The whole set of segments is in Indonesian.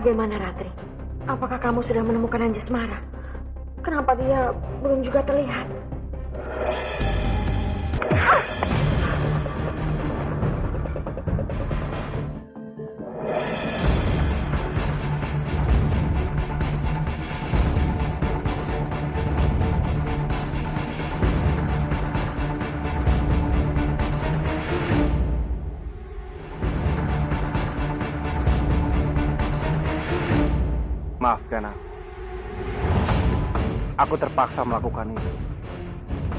Bagaimana Ratri? Apakah kamu sudah menemukan Anjasmara? Kenapa dia belum juga terlihat? Maafkan aku. Aku terpaksa melakukan ini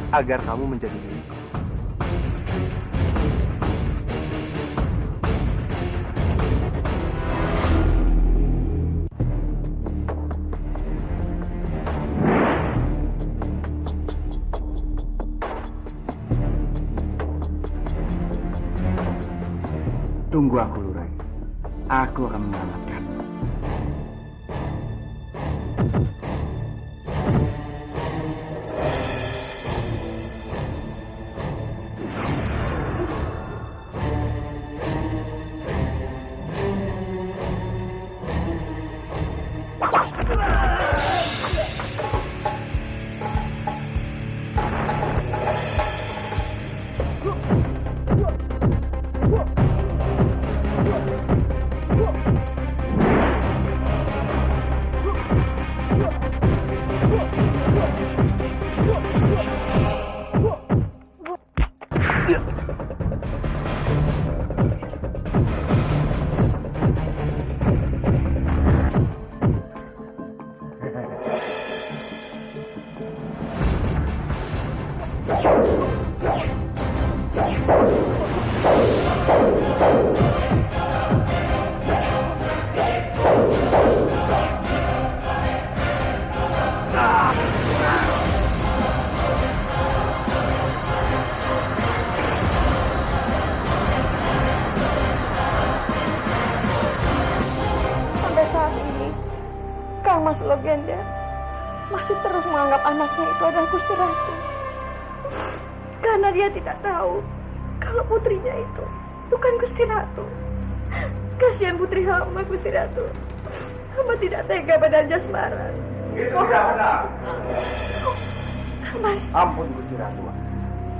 agar kamu menjadi milikku. Tunggu aku, Lurai. Aku akan menyelamatkan. Sampai saat ini, Kang Mas Legenda masih terus menganggap anaknya itu adalah Gusti Ratu. Karena dia tidak tahu kalau putrinya itu bukan Gusti Ratu. Kasihan putri hamba, Gusti Ratu. Hamba tidak tega pada Anjasmara. Itu tidak benar. Kang Mas. Ampun, Gusti Ratu.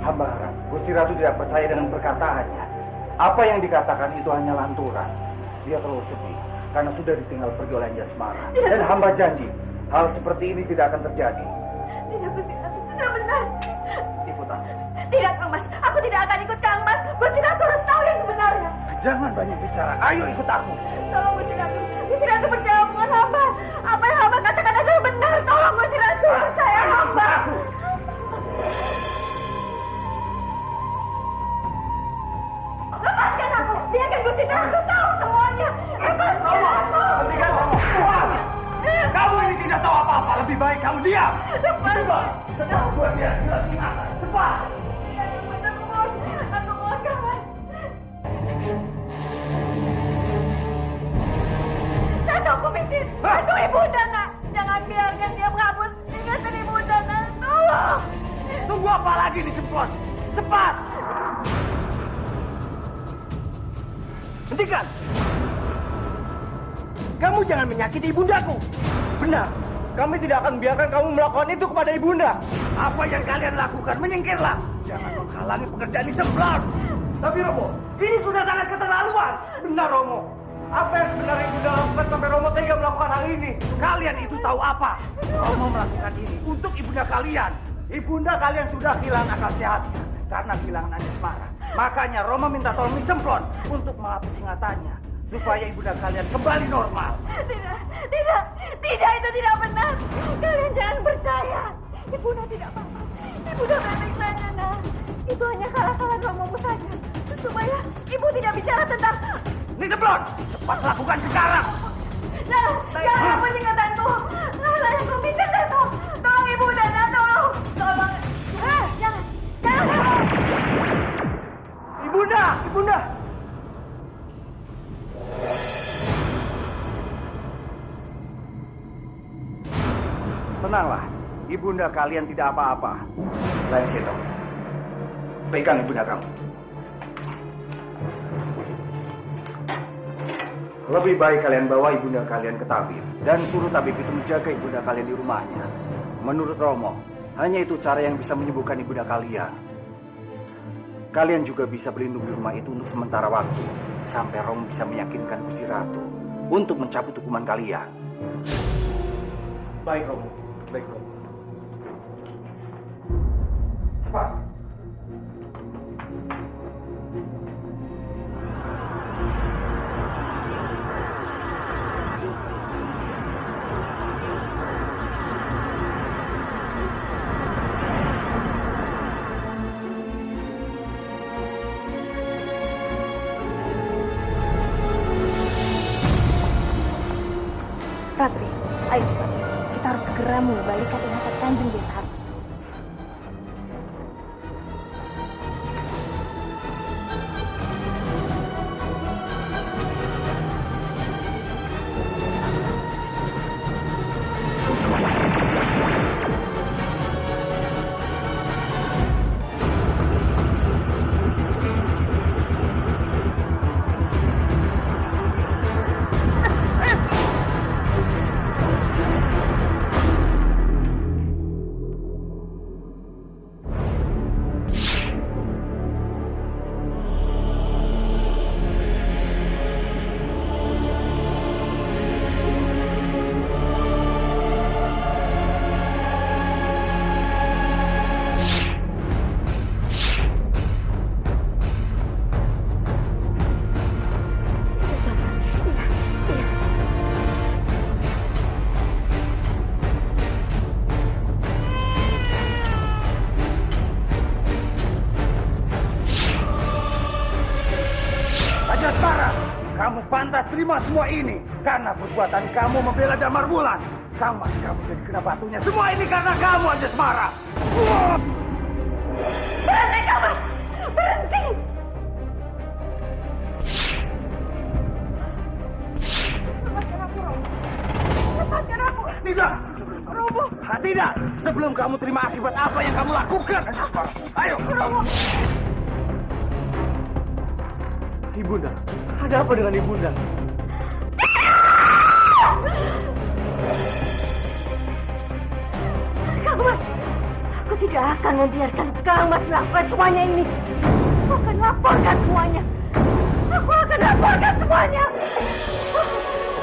Hamba harap Gusti Ratu tidak percaya dengan perkataannya. Apa yang dikatakan itu hanya lanturan. Dia terlalu sedih karena sudah ditinggal pergi oleh Anjasmara. Dan hamba janji, hal seperti ini tidak akan terjadi. Tidak, Gusti Ratu. Tidak benar. Ikut aku. Tidak, Kang Mas. Aku tidak akan ikut Kang Mas. Gusti Ratu harus tahu yang sebenarnya. Jangan banyak bicara. Ayo ikut aku. Tolong Gusti Ratu. Gusti Ratu percaya omongan hamba. Apa yang hamba katakan adalah benar. Tolong Gusti Ratu. Percaya hamba. Aku. Lepaskan aku. Biarkan Gusti Ratu tahu semuanya. Lepaskan aku. Hentikan semuanya. Kamu ini tidak tahu apa-apa. Lebih baik kamu diam. Lepaskan. Cepat buat dia hilang ingatan. Cepat. Aku mohon Kang Mas. Satu komitin. Bantu Ibunda, nak. Jangan biarkan dia menghapus ingatan Ibunda, nak. Tolong. Tunggu apa lagi dicemplon? Cepat. Hentikan. Kamu jangan menyakiti ibundaku. Benar. Kami tidak akan biarkan kamu melakukan itu kepada ibunda. Apa yang kalian lakukan? Menyingkirlah. Jangan menghalangi pekerjaan di Cemplon. Tapi Romo, ini sudah sangat keterlaluan. Benar Romo. Apa yang sebenarnya ibunda lakukan sampai Romo tega melakukan hal ini? Kalian itu tahu apa? Romo melakukan ini untuk ibunda kalian. Ibunda kalian sudah hilang akal sehatnya karena kehilangan Anjasmara. Makanya Romo minta tolong di Cemplon untuk menghapus ingatannya supaya ibunda kalian kembali normal. Tidak, itu tidak benar. Kalian jangan percaya. Ibunda tidak apa-apa. Ibunda baik-baik saja, nak. Itu hanya kalah-kalah romomu saja. Supaya ibu tidak bicara tentang... Nih Cemplon, cepat lakukan sekarang. Jangan hapus ingatanku. Lah yang kau minta satu. Tolong ibunda, nak. Tolong. Jangan. Ibunda. Tenanglah, ibunda kalian tidak apa-apa. Lain situ. Pegang ibunda kamu. Lebih baik kalian bawa ibunda kalian ke tabib dan suruh tabib itu menjaga ibunda kalian di rumahnya. Menurut Romo, hanya itu cara yang bisa menyembuhkan ibunda kalian. Kalian juga bisa berlindung di rumah itu untuk sementara waktu sampai Romo bisa meyakinkan Gusti Ratu untuk mencabut hukuman kalian. Baik Romo, baik Romo. Cepat. Ratri, ayo cepat. Kita harus segera mengembalikan ingatan Kanjeng Desa Harta. Kamu pantas terima semua ini karena perbuatan kamu membela Damar Wulan. Kamu jadi kena batunya. Semua ini karena kamu, Anjasmara. Berhenti, Kamas! Berhenti! Lepaskan aku, Romo. Lepaskan aku. Tidak! Romo! Tidak! Sebelum kamu terima akibat apa yang kamu lakukan, Anjasmara. Ayo, Romo! Ibunda, ada apa dengan Ibunda? Kang Mas, aku tidak akan membiarkan Kang Mas melakukan semuanya ini. Aku akan laporkan semuanya. Aku akan laporkan semuanya.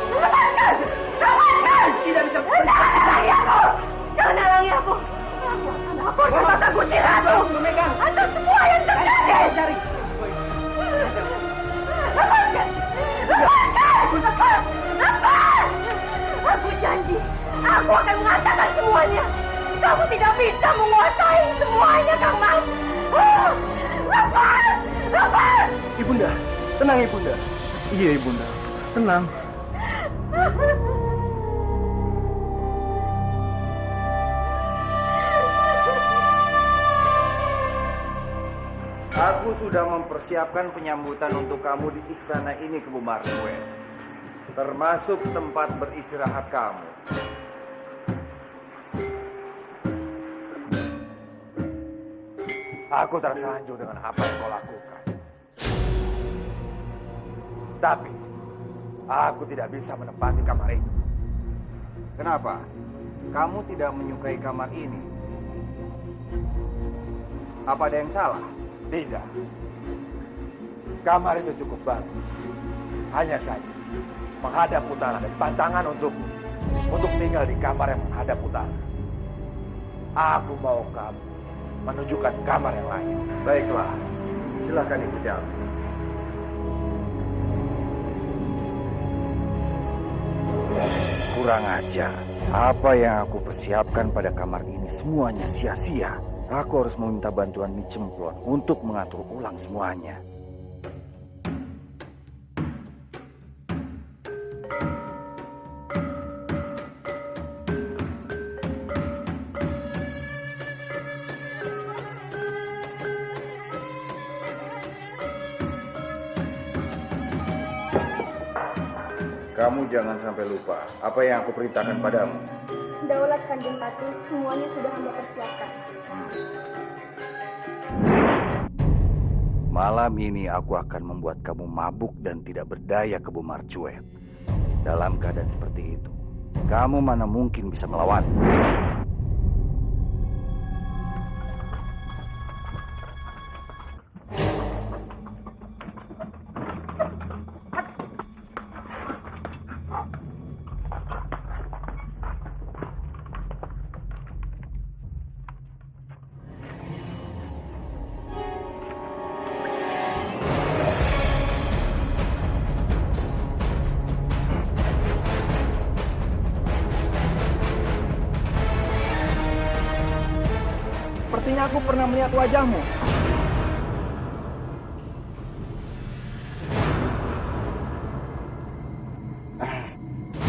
Lepaskan! Lepaskan! Tidak bisa. Jangan halangi aku! Jangan halangi aku! Aku akan laporkan pada Gusti Ratu atas semua yang terjadi. Cari. Lepaskan! Lepaskan! Lepas! Lepas! Aku janji, aku akan mengatakan semuanya. Kamu tidak bisa menguasai semuanya, Kang Mas. Lepas! Lepas! Ibunda, tenang Ibunda. Iya Ibunda, tenang. Aku sudah mempersiapkan penyambutan untuk kamu di istana ini, Kebu Marcuen. Termasuk tempat beristirahat kamu. Aku tersanjung dengan apa yang kau lakukan. Tapi, aku tidak bisa menempati kamar itu. Kenapa? Kamu tidak menyukai kamar ini? Apa ada yang salah? Tidak. Kamar itu cukup bagus. Hanya saja menghadap utara dan pantangan untuk tinggal di kamar yang menghadap utara. Aku mau kamu menunjukkan kamar yang lain. Baiklah, silakan ikut dalam. Kurang ajar. Apa yang aku persiapkan pada kamar ini semuanya sia-sia. Aku harus meminta bantuan Mi Cemplon untuk mengatur ulang semuanya. Kamu jangan sampai lupa apa yang aku perintahkan padamu. Daulat Kanjeng Pati, semuanya sudah hamba persiapkan. Malam ini aku akan membuat kamu mabuk dan tidak berdaya, Kebu Marcuen. Dalam keadaan seperti itu, kamu mana mungkin bisa melawan? Sepertinya aku pernah melihat wajahmu.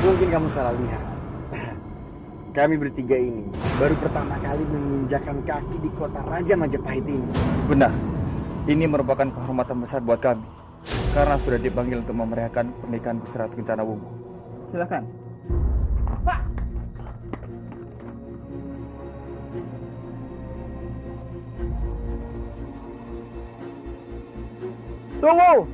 Mungkin kamu salah lihat. Kami bertiga ini baru pertama kali menginjakan kaki di kota Raja Majapahit ini. Benar. Ini merupakan kehormatan besar buat kami. Karena sudah dipanggil untuk memeriahkan pernikahan Gusti Ratu Kencana Wungu. Silakan. Pak! Tunggu!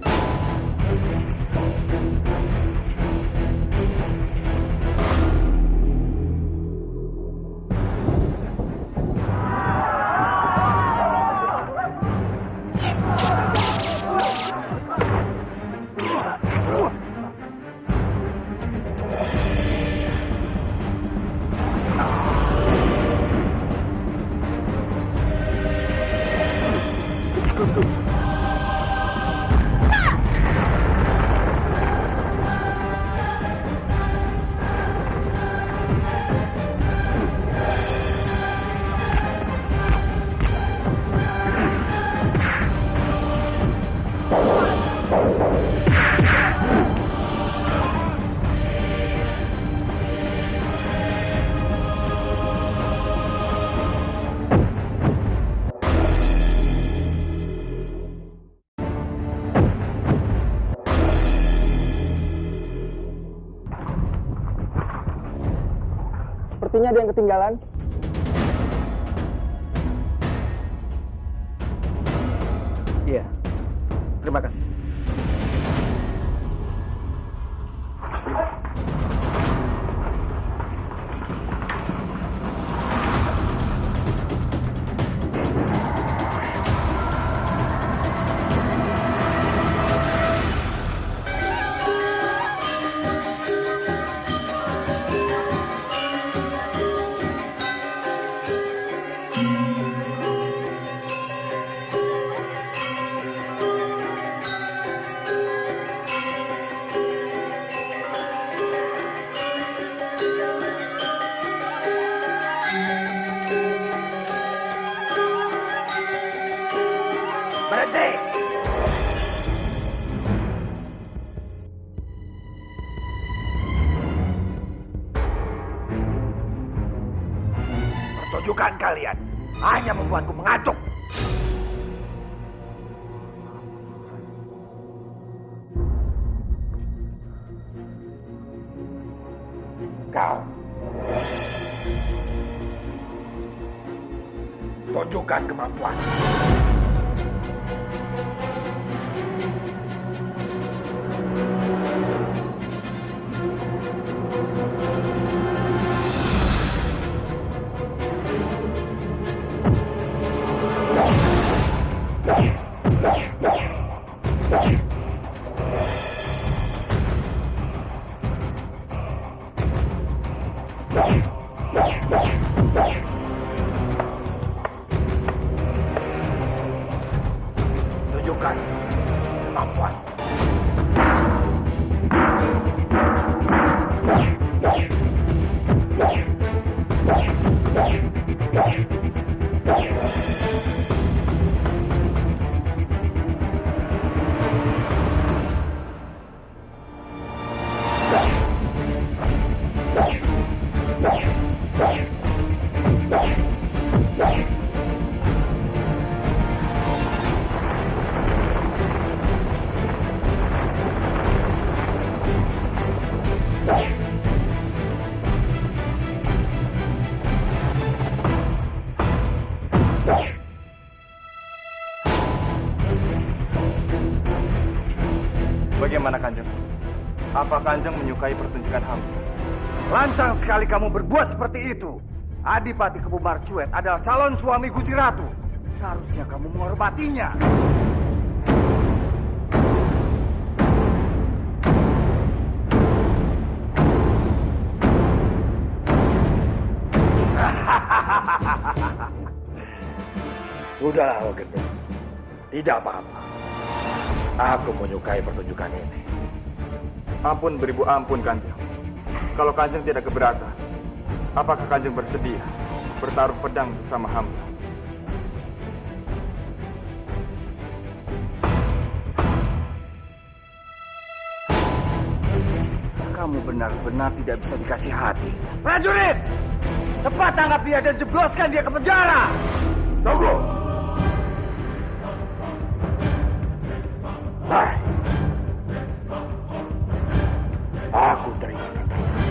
Sepertinya ada yang ketinggalan. Iya. Terima kasih. Berhenti! Pertunjukan kalian hanya membuatku mengantuk. Kau tunjukkan kemampuan. Tunjukkan kemampuan. Bagaimana Kanjeng? Apa Kanjeng menyukai pertunjukan hamba? Lancang sekali kamu berbuat seperti itu. Adipati Kebo Marcuet adalah calon suami Gusti Ratu. Seharusnya kamu menghormatinya. Sudahlah, Logenda. Tidak apa-apa. Aku menyukai pertunjukan ini. Ampun beribu ampun Kanjeng. Kalau Kanjeng tidak keberatan, apakah Kanjeng bersedia bertaruh pedang bersama hamba? Kamu benar-benar tidak bisa dikasih hati. Prajurit! Cepat tangkap dia dan jebloskan dia ke penjara! Tunggu! Baik. Aku terima tantangan.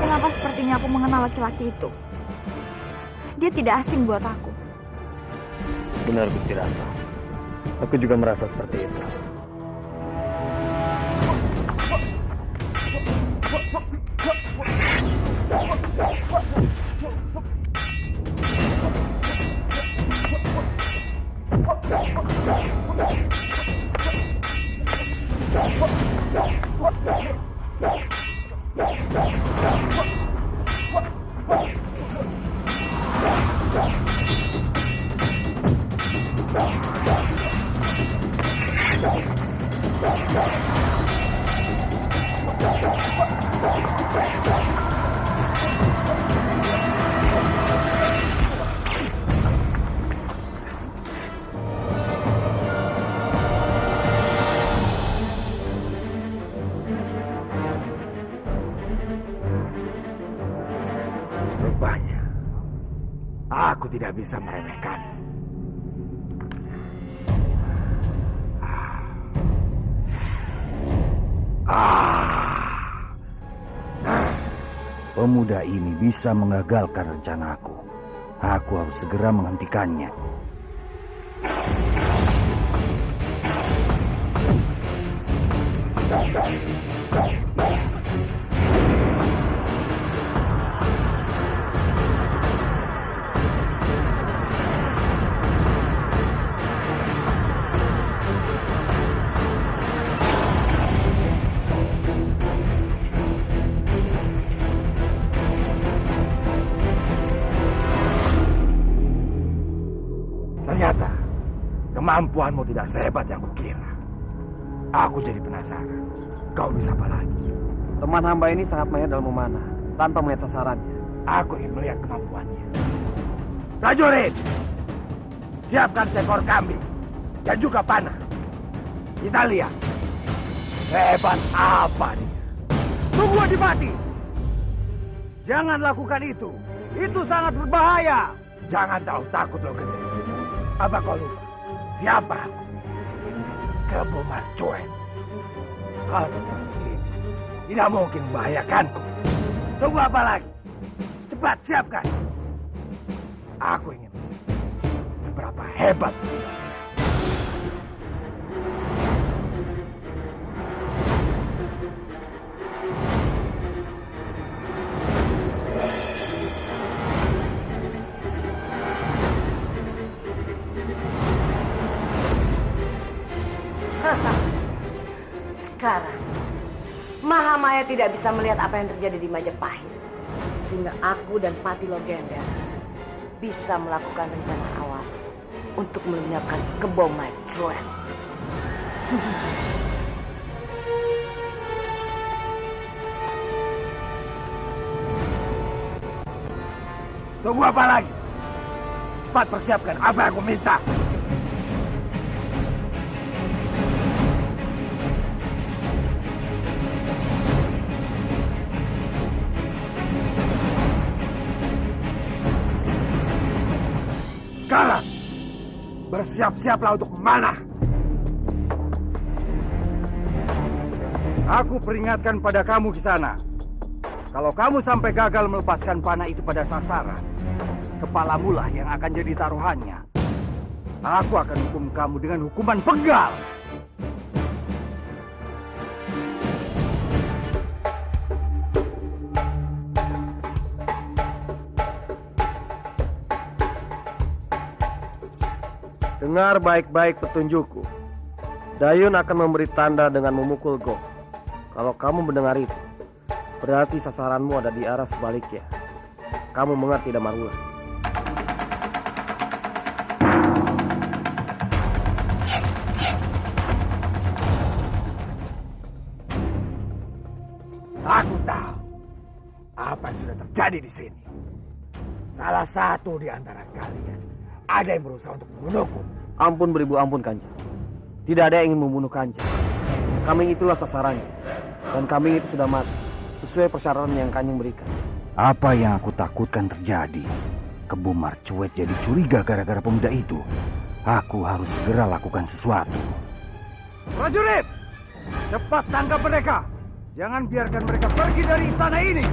Kenapa sepertinya aku mengenal laki-laki itu? Dia tidak asing buat aku. Benar Gusti Ratu. Aku juga merasa seperti itu. Rupanya, aku tidak bisa meremehkan. Pemuda ini bisa mengagalkan rencanaku. Aku harus segera menghentikannya. Ternyata kemampuanmu tidak sehebat yang kukira. Aku jadi penasaran. Kau bisa apa lagi? Teman hamba ini sangat mahir dalam memanah, tanpa melihat sasarannya. Aku ingin melihat kemampuannya. Prajurit, siapkan seekor kambing dan juga panah. Kita lihat sehebat apa dia. Tunggu Adipati. Jangan lakukan itu. Itu sangat berbahaya. Jangan terlalu takut loh Gede. Apa kau lupa? Siapa aku? Kebo Marcuet. Hal seperti ini tidak mungkin membahayakanku. Tunggu apa lagi? Cepat siapkan. Aku ingin seberapa hebat musuh. Sekarang, Mahamaya tidak bisa melihat apa yang terjadi di Majapahit. Sehingga aku dan Pati Logenda bisa melakukan rencana awal untuk melenyapkan Kebo Marcuet. Tunggu apa lagi? Cepat persiapkan apa yang aku minta. Sekarang, bersiap-siaplah untuk memanah. Aku peringatkan pada kamu di sana. Kalau kamu sampai gagal melepaskan panah itu pada sasaran, kepalamu lah yang akan jadi taruhannya. Aku akan hukum kamu dengan hukuman penggal. Dengar baik-baik petunjukku. Dayun akan memberi tanda dengan memukul gong. Kalau kamu mendengar itu, berarti sasaranmu ada di arah sebaliknya. Kamu mengerti, Damarwulan? Aku tahu apa yang sudah terjadi di sini. Salah satu di antara kalian ada yang berusaha untuk membunuhku. Ampun beribu ampun, Kanjeng. Tidak ada yang ingin membunuh Kanjeng. Kambing itulah sasarannya. Dan kambing itu sudah mati, sesuai persyaratan yang Kanjeng berikan. Apa yang aku takutkan terjadi. Kebu Marcuet jadi curiga gara-gara pemuda itu. Aku harus segera lakukan sesuatu. Prajurit, cepat tangkap mereka. Jangan biarkan mereka pergi dari istana ini.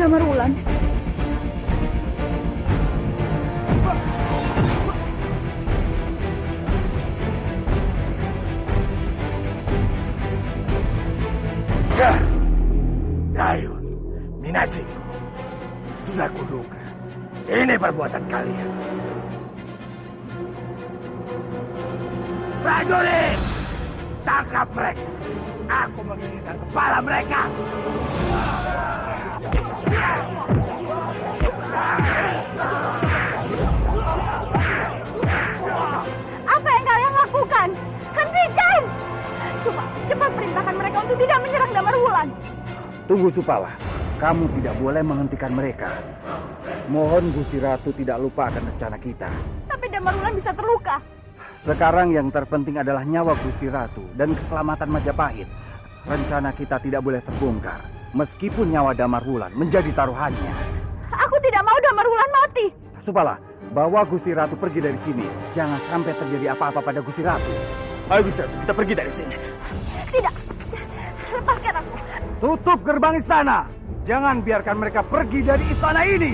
Damarwulan. Dayun, Minajiko, sudah kuduga. Ini perbuatan kalian. Prajurit, tangkap mereka. Aku menginginkan kepala mereka. Apa yang kalian lakukan? Hentikan! Supala, cepat perintahkan mereka untuk tidak menyerang Damarwulan. Tunggu Supala, kamu tidak boleh menghentikan mereka. Mohon Gusti Ratu tidak lupa akan rencana kita. Tapi Damarwulan bisa terluka. Sekarang yang terpenting adalah nyawa Gusti Ratu dan keselamatan Majapahit. Rencana kita tidak boleh terbongkar, meskipun nyawa Damarwulan menjadi taruhannya. Aku tidak mau Damarwulan mati. Supala, bawa Gusti Ratu pergi dari sini. Jangan sampai terjadi apa-apa pada Gusti Ratu. Ayo Gusti Ratu, kita pergi dari sini. Tidak, lepaskan aku. Tutup gerbang istana. Jangan biarkan mereka pergi dari istana ini.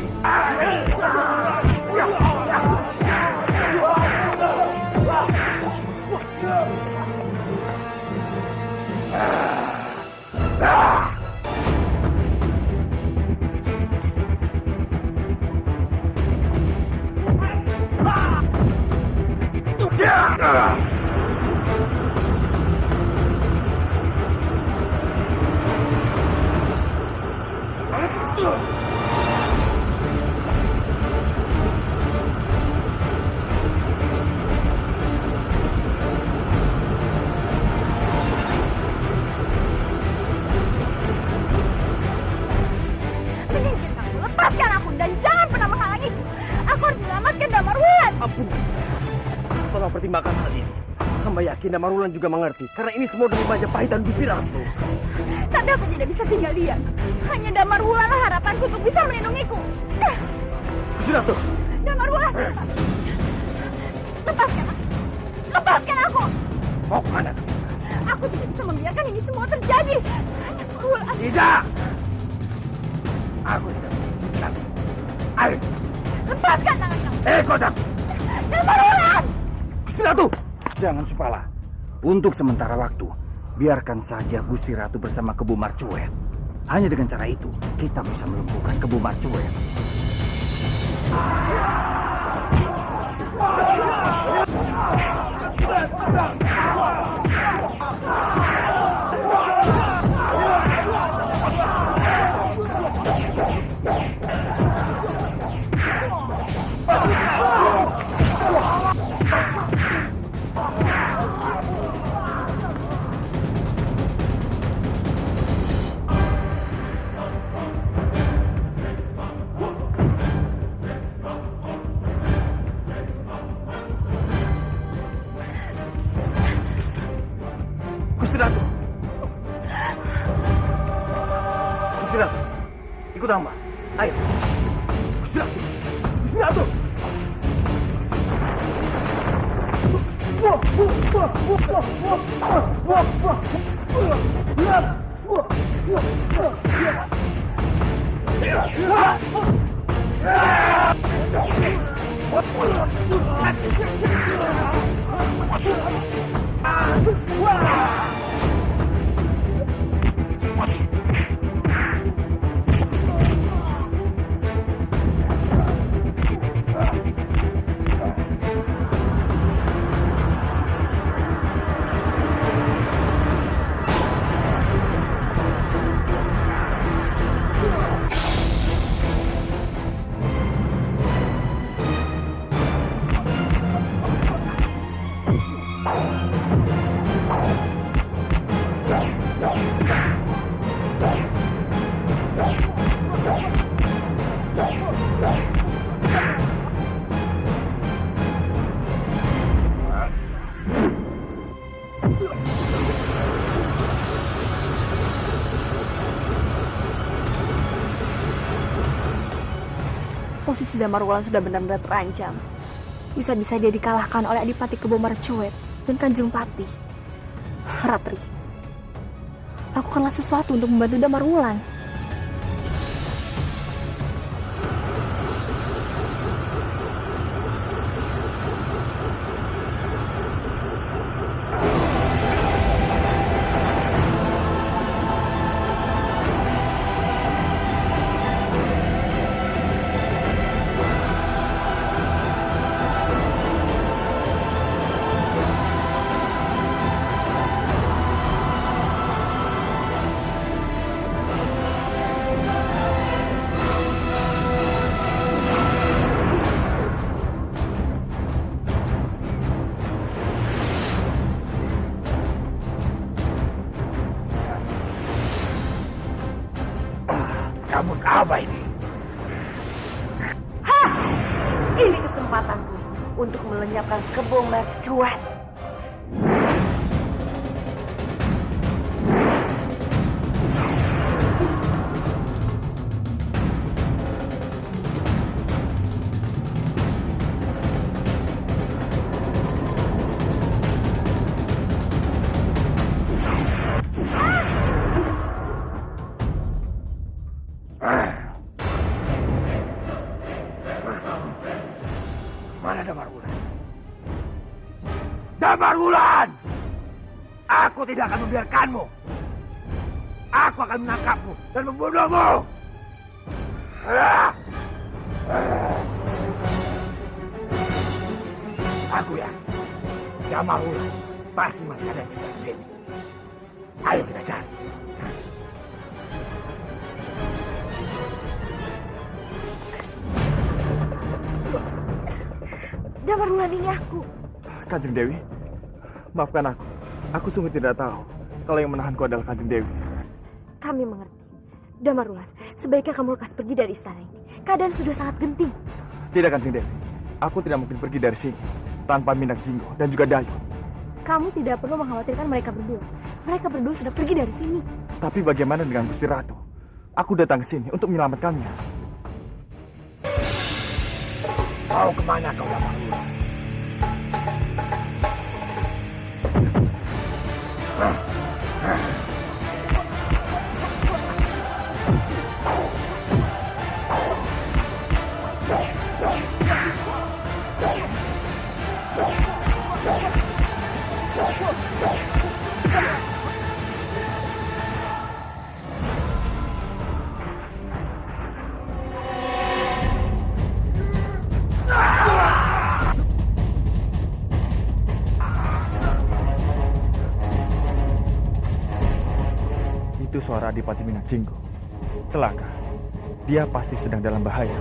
Hamba yakin Damarulan juga mengerti, karena ini semua demi Majapahit dan Gusti Ratu. Tapi aku tidak bisa tinggal diam. Hanya Damarwulan lah harapanku untuk bisa melindungiku. Gusti Ratu! Damarwulan! Lepaskan aku! Lepaskan aku! Mau kemana? Aku tidak bisa membiarkan ini semua terjadi. Damarwulan! Tidak! Aku tidak mengizinkan. Ayo! Lepaskan tangan kamu! Kodak! Damarwulan! Gusti Ratu! Jangan Supala. Untuk sementara waktu, biarkan saja Gusti Ratu bersama Kebu Marcuet. Hanya dengan cara itu, kita bisa melumpuhkan Kebu Marcuet. Gusti Ratu! Gusti Ratu! Ikut hamba. Ayo! Gusti Ratu! Gusti Ratu! Posisi Damarwulan sudah benar-benar terancam. Bisa-bisa dia dikalahkan oleh Adipati Kebu Marcuet dan Kanjeng Patih. Ratri, lakukanlah sesuatu untuk membantu Damarwulan. Kabut apa ini? Hah! Ini kesempatanku untuk melenyapkan Kebu Marcuet. Mana Damarwulan? Damarwulan! Aku tidak akan membiarkanmu. Aku akan menangkapmu dan membunuhmu. Aku yakin Damarwulan pasti masih ada di sekitar sini. Ayo kita cari. Damarwulan ini aku. Kanjeng Dewi, maafkan aku. Aku sungguh tidak tahu kalau yang menahanku adalah Kanjeng Dewi. Kami mengerti. Damarwulan, sebaiknya kamu lekas pergi dari istana ini. Keadaan sudah sangat genting. Tidak Kanjeng Dewi, aku tidak mungkin pergi dari sini tanpa Minak Jinggo dan juga Dayu. Kamu tidak perlu mengkhawatirkan mereka berdua. Mereka berdua sudah pergi dari sini. Tapi bagaimana dengan Gusti Ratu? Aku datang ke sini untuk menyelamatkannya. Mau kemana kau Damarwulan? Itu suara Adipati Minakjinggo. Celaka. Dia pasti sedang dalam bahaya.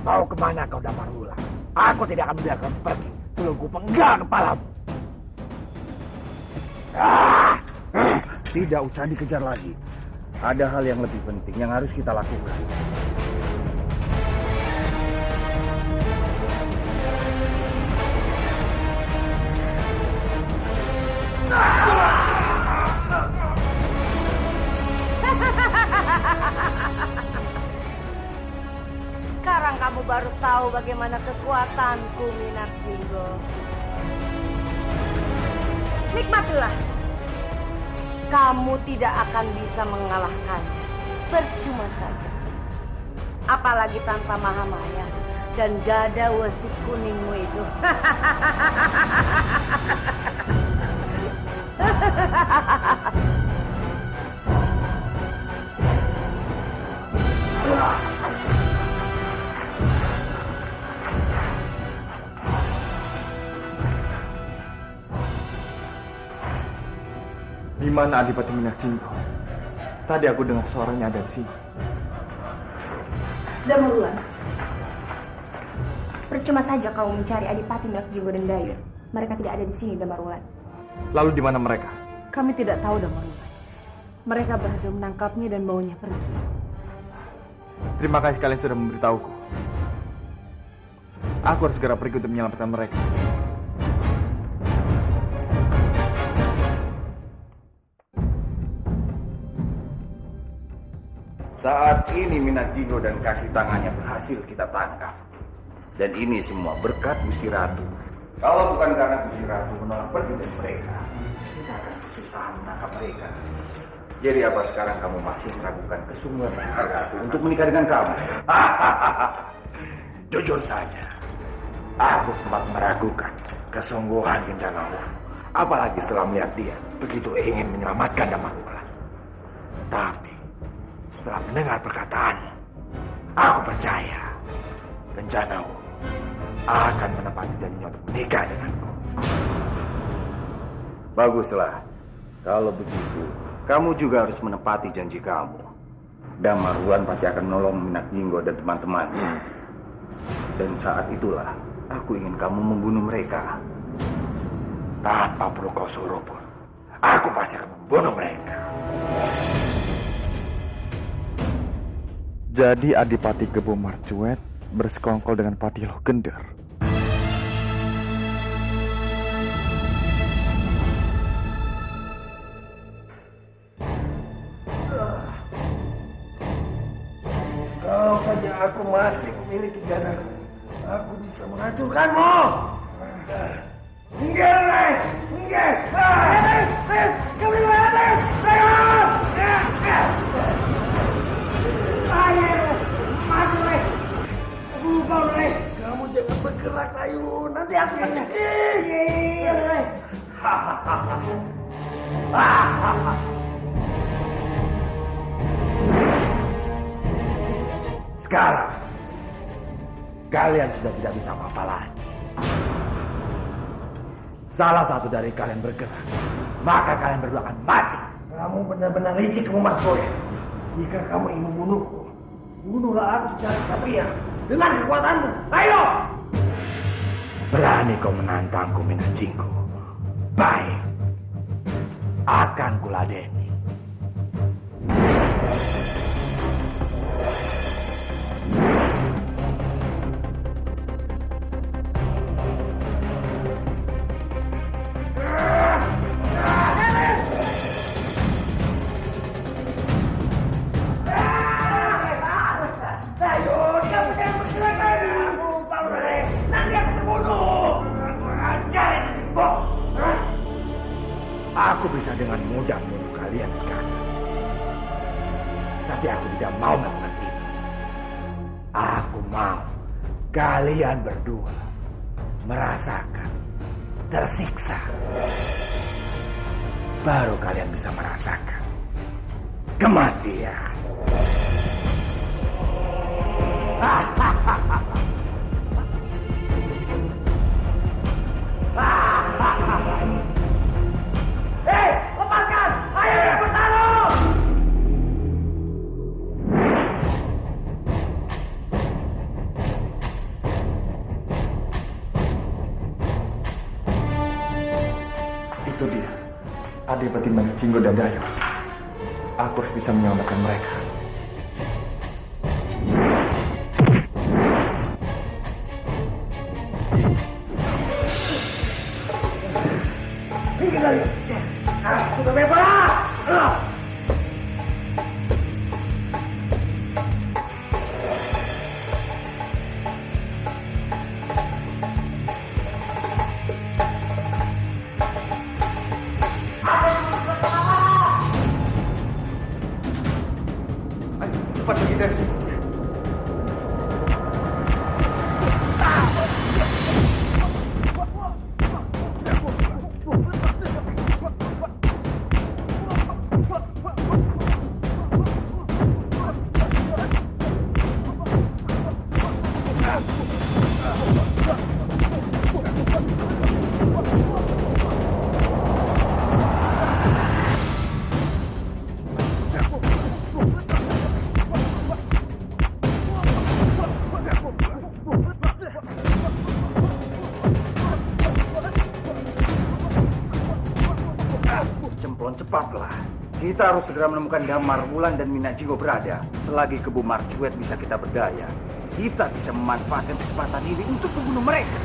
Mau kemana kau Damarwulan? Aku tidak akan membiarkan pergi sebelum ku penggal kepalamu. Tidak usah dikejar lagi. Ada hal yang lebih penting yang harus kita lakukan. Sekarang kamu baru tahu bagaimana kekuatanku, Minakjinggo. Nikmatilah. Kamu tidak akan bisa mengalahkannya. Percuma saja. Apalagi tanpa Mahamaya dan dada wesi kuningmu itu. Di mana Adipati Minakjinggo? Tadi aku dengar suaranya ada di sini. Damarwulan, percuma saja kau mencari Adipati Minakjinggo dan Dayun. Mereka tidak ada di sini, Damarwulan. Lalu di mana mereka? Kami tidak tahu, Damarwulan. Mereka berhasil menangkapnya dan maunya pergi. Terima kasih kalian sudah memberitahuku. Aku harus segera pergi untuk menyelamatkan mereka. Saat ini Minakjinggo dan kaki tangannya berhasil kita tangkap. Dan ini semua berkat Gusti Ratu. Kalau bukan karena Gusti Ratu menolak pergi dari mereka, kita akan kesusahan menangkap mereka. Jadi apa sekarang kamu masih meragukan kesungguhan Gusti Ratu untuk menikah dengan kamu? Jujur saja, aku sempat meragukan kesungguhan Genjanawu. Apalagi setelah melihat dia begitu ingin menyelamatkan Damarwulan. Tapi setelah mendengar perkataanmu, aku percaya Genjanawu akan menepati janjinya untuk menikah denganku. Baguslah. Kalau begitu, kamu juga harus menepati janji kamu. Damarwulan pasti akan menolong Minakjinggo dan teman-temannya. Dan saat itulah, aku ingin kamu membunuh mereka. Tanpa perlu kau suruh pun, aku pasti akan membunuh mereka. Jadi Adipati Gebo Marcuet bersekongkol dengan Patih Loh Gender. Kalau saja aku masih memiliki ganaku, aku bisa menghancurkanmu. Enggak, enggak. Kamu di mana? Kamu jangan bergerak, Ayu. Nanti aku nyekik. Sekarang, kalian sudah tidak bisa apa-apa lagi. Salah satu dari kalian bergerak, maka kalian berdua akan mati. Kamu benar-benar licik, kamu Marcoya. Jika kamu ingin membunuhku, bunuhlah aku secara kesatria dengan kekuatanmu. Ayo! Berani kau menantangku, Minajinggo? Baik, akan kuladeni. Aku bisa dengan mudah membunuh kalian sekarang. Tapi aku tidak mau melakukan itu. Aku mau kalian berdua merasakan tersiksa. Baru kalian bisa merasakan kematian. Lepaskan! Ayo kita bertarung! Itu dia, Adipati Minajinggo dan Dayo. Aku harus bisa menyelamatkan mereka. Minggir lagi. Sudah bebas. Ayo, cepat pergi dari sini. Cemplon, cepatlah. Kita harus segera menemukan Damar Wulan dan Minajinggo berada. Selagi Kebu Marcuet bisa kita berdaya, kita bisa memanfaatkan kesempatan ini untuk membunuh mereka.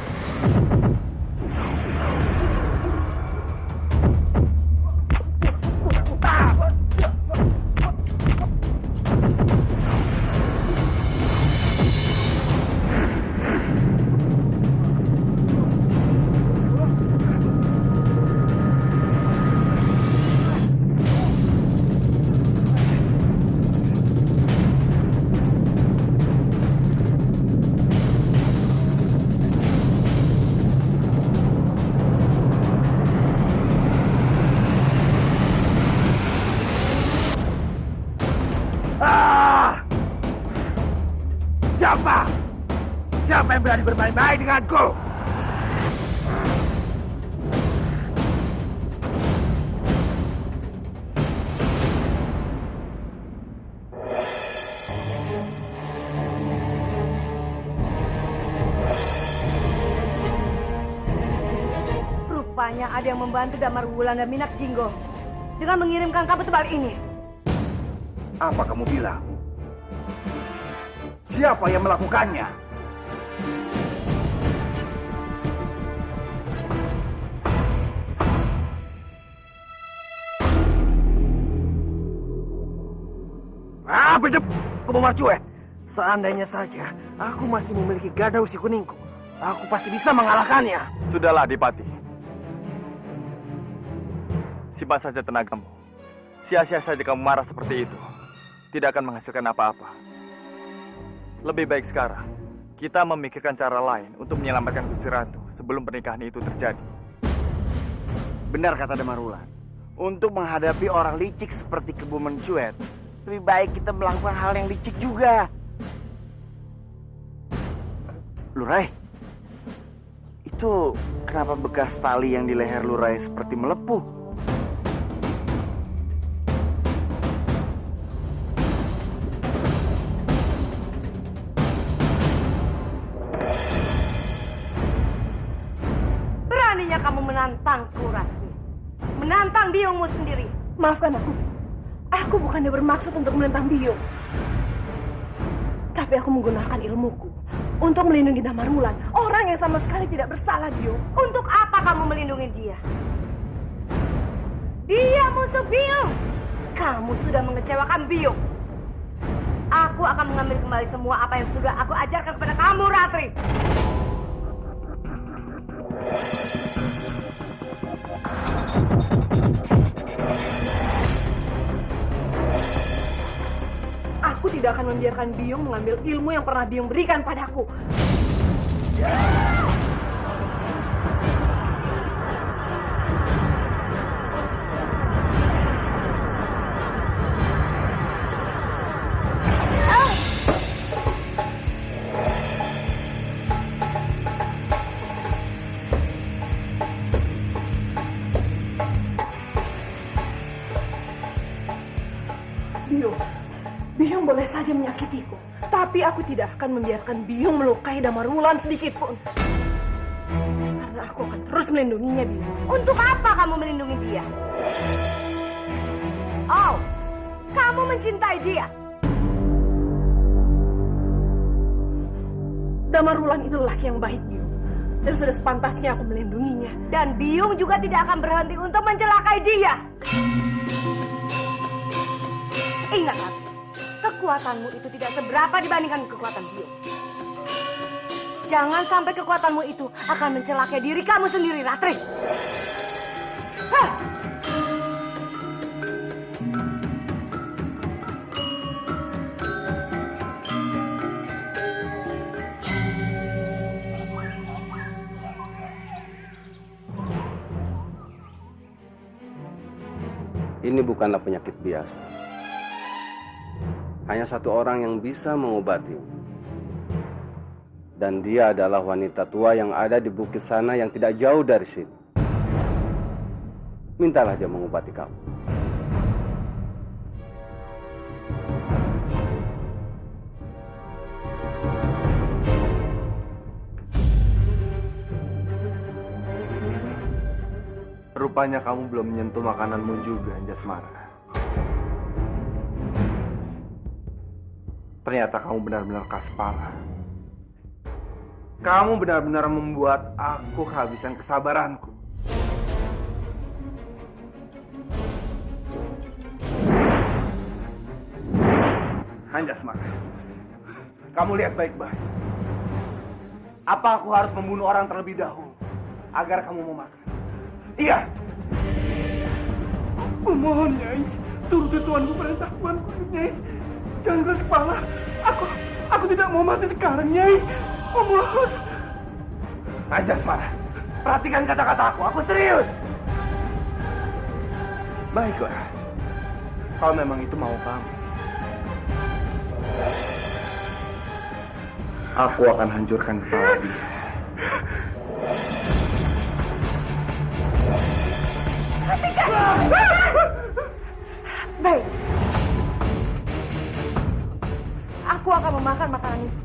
Siapa? Siapa yang berani bermain-main denganku? Rupanya ada yang membantu Damar Wulan dan Minajinggo dengan mengirimkan kabut tebal ini. Apa kamu bilang? Siapa yang melakukannya? Berdep, Kebu Marcuet. Seandainya saja aku masih memiliki gadau si kuningku, aku pasti bisa mengalahkannya. Sudahlah, Adipati. Simpan saja tenagamu. Sia-sia saja kamu marah seperti itu. Tidak akan menghasilkan apa-apa. Lebih baik sekarang kita memikirkan cara lain untuk menyelamatkan Gusti Ratu sebelum pernikahan itu terjadi. Benar kata Damar Wulan. Untuk menghadapi orang licik seperti Kebu Marcuet, lebih baik kita melakukan hal yang licik juga. Lurai, itu kenapa bekas tali yang di leher Lurai seperti melepuh? menantangku, Rasmi. Menantang biungmu sendiri. Maafkan aku. Aku bukannya bermaksud untuk menentang Biung. Tapi aku menggunakan ilmuku untuk melindungi Damarwulan, orang yang sama sekali tidak bersalah, Biung. Untuk apa kamu melindungi dia? Dia musuh Biung. Kamu sudah mengecewakan Biung. Aku akan mengambil kembali semua apa yang sudah aku ajarkan kepada kamu, Ratri. Aku tidak akan membiarkan Biung mengambil ilmu yang pernah Biung berikan padaku. Biung boleh saja menyakitiku, tapi aku tidak akan membiarkan Biung melukai Damarwulan sedikit pun. Karena aku akan terus melindunginya, Biung. Untuk apa kamu melindungi dia? Oh, kamu mencintai dia. Damarwulan itu lelaki yang baik, Biung. Dan sudah sepantasnya aku melindunginya. Dan Biung juga tidak akan berhenti untuk mencelakai dia. Ingat, Ratri. Kekuatanmu itu tidak seberapa dibandingkan kekuatan Biung. Jangan sampai kekuatanmu itu akan mencelakai diri kamu sendiri, Ratri. Hah! Ini bukanlah penyakit biasa. Hanya satu orang yang bisa mengobati. Dan dia adalah wanita tua yang ada di bukit sana yang tidak jauh dari sini. Mintalah dia mengobati kamu. Rupanya kamu belum menyentuh makananmu juga, Anjasmara. Ternyata kamu benar-benar kaspala. Kamu benar-benar membuat aku kehabisan kesabaranku. Anjasmara, kamu lihat baik-baik. Apa aku harus membunuh orang terlebih dahulu agar kamu mau makan? Iya. Aku mohon, Nyai. Turuti tuanku perintah tuanku, Nyai. Jangan keras kepala. Aku tidak mau mati sekarang, Nyai. Aku mohon. Anjasmara, perhatikan kata-kata aku. Aku serius. Baiklah. Kalau memang itu mau kamu, aku akan hancurkan kepala dia. Baik. Aku akan memakan makanan itu.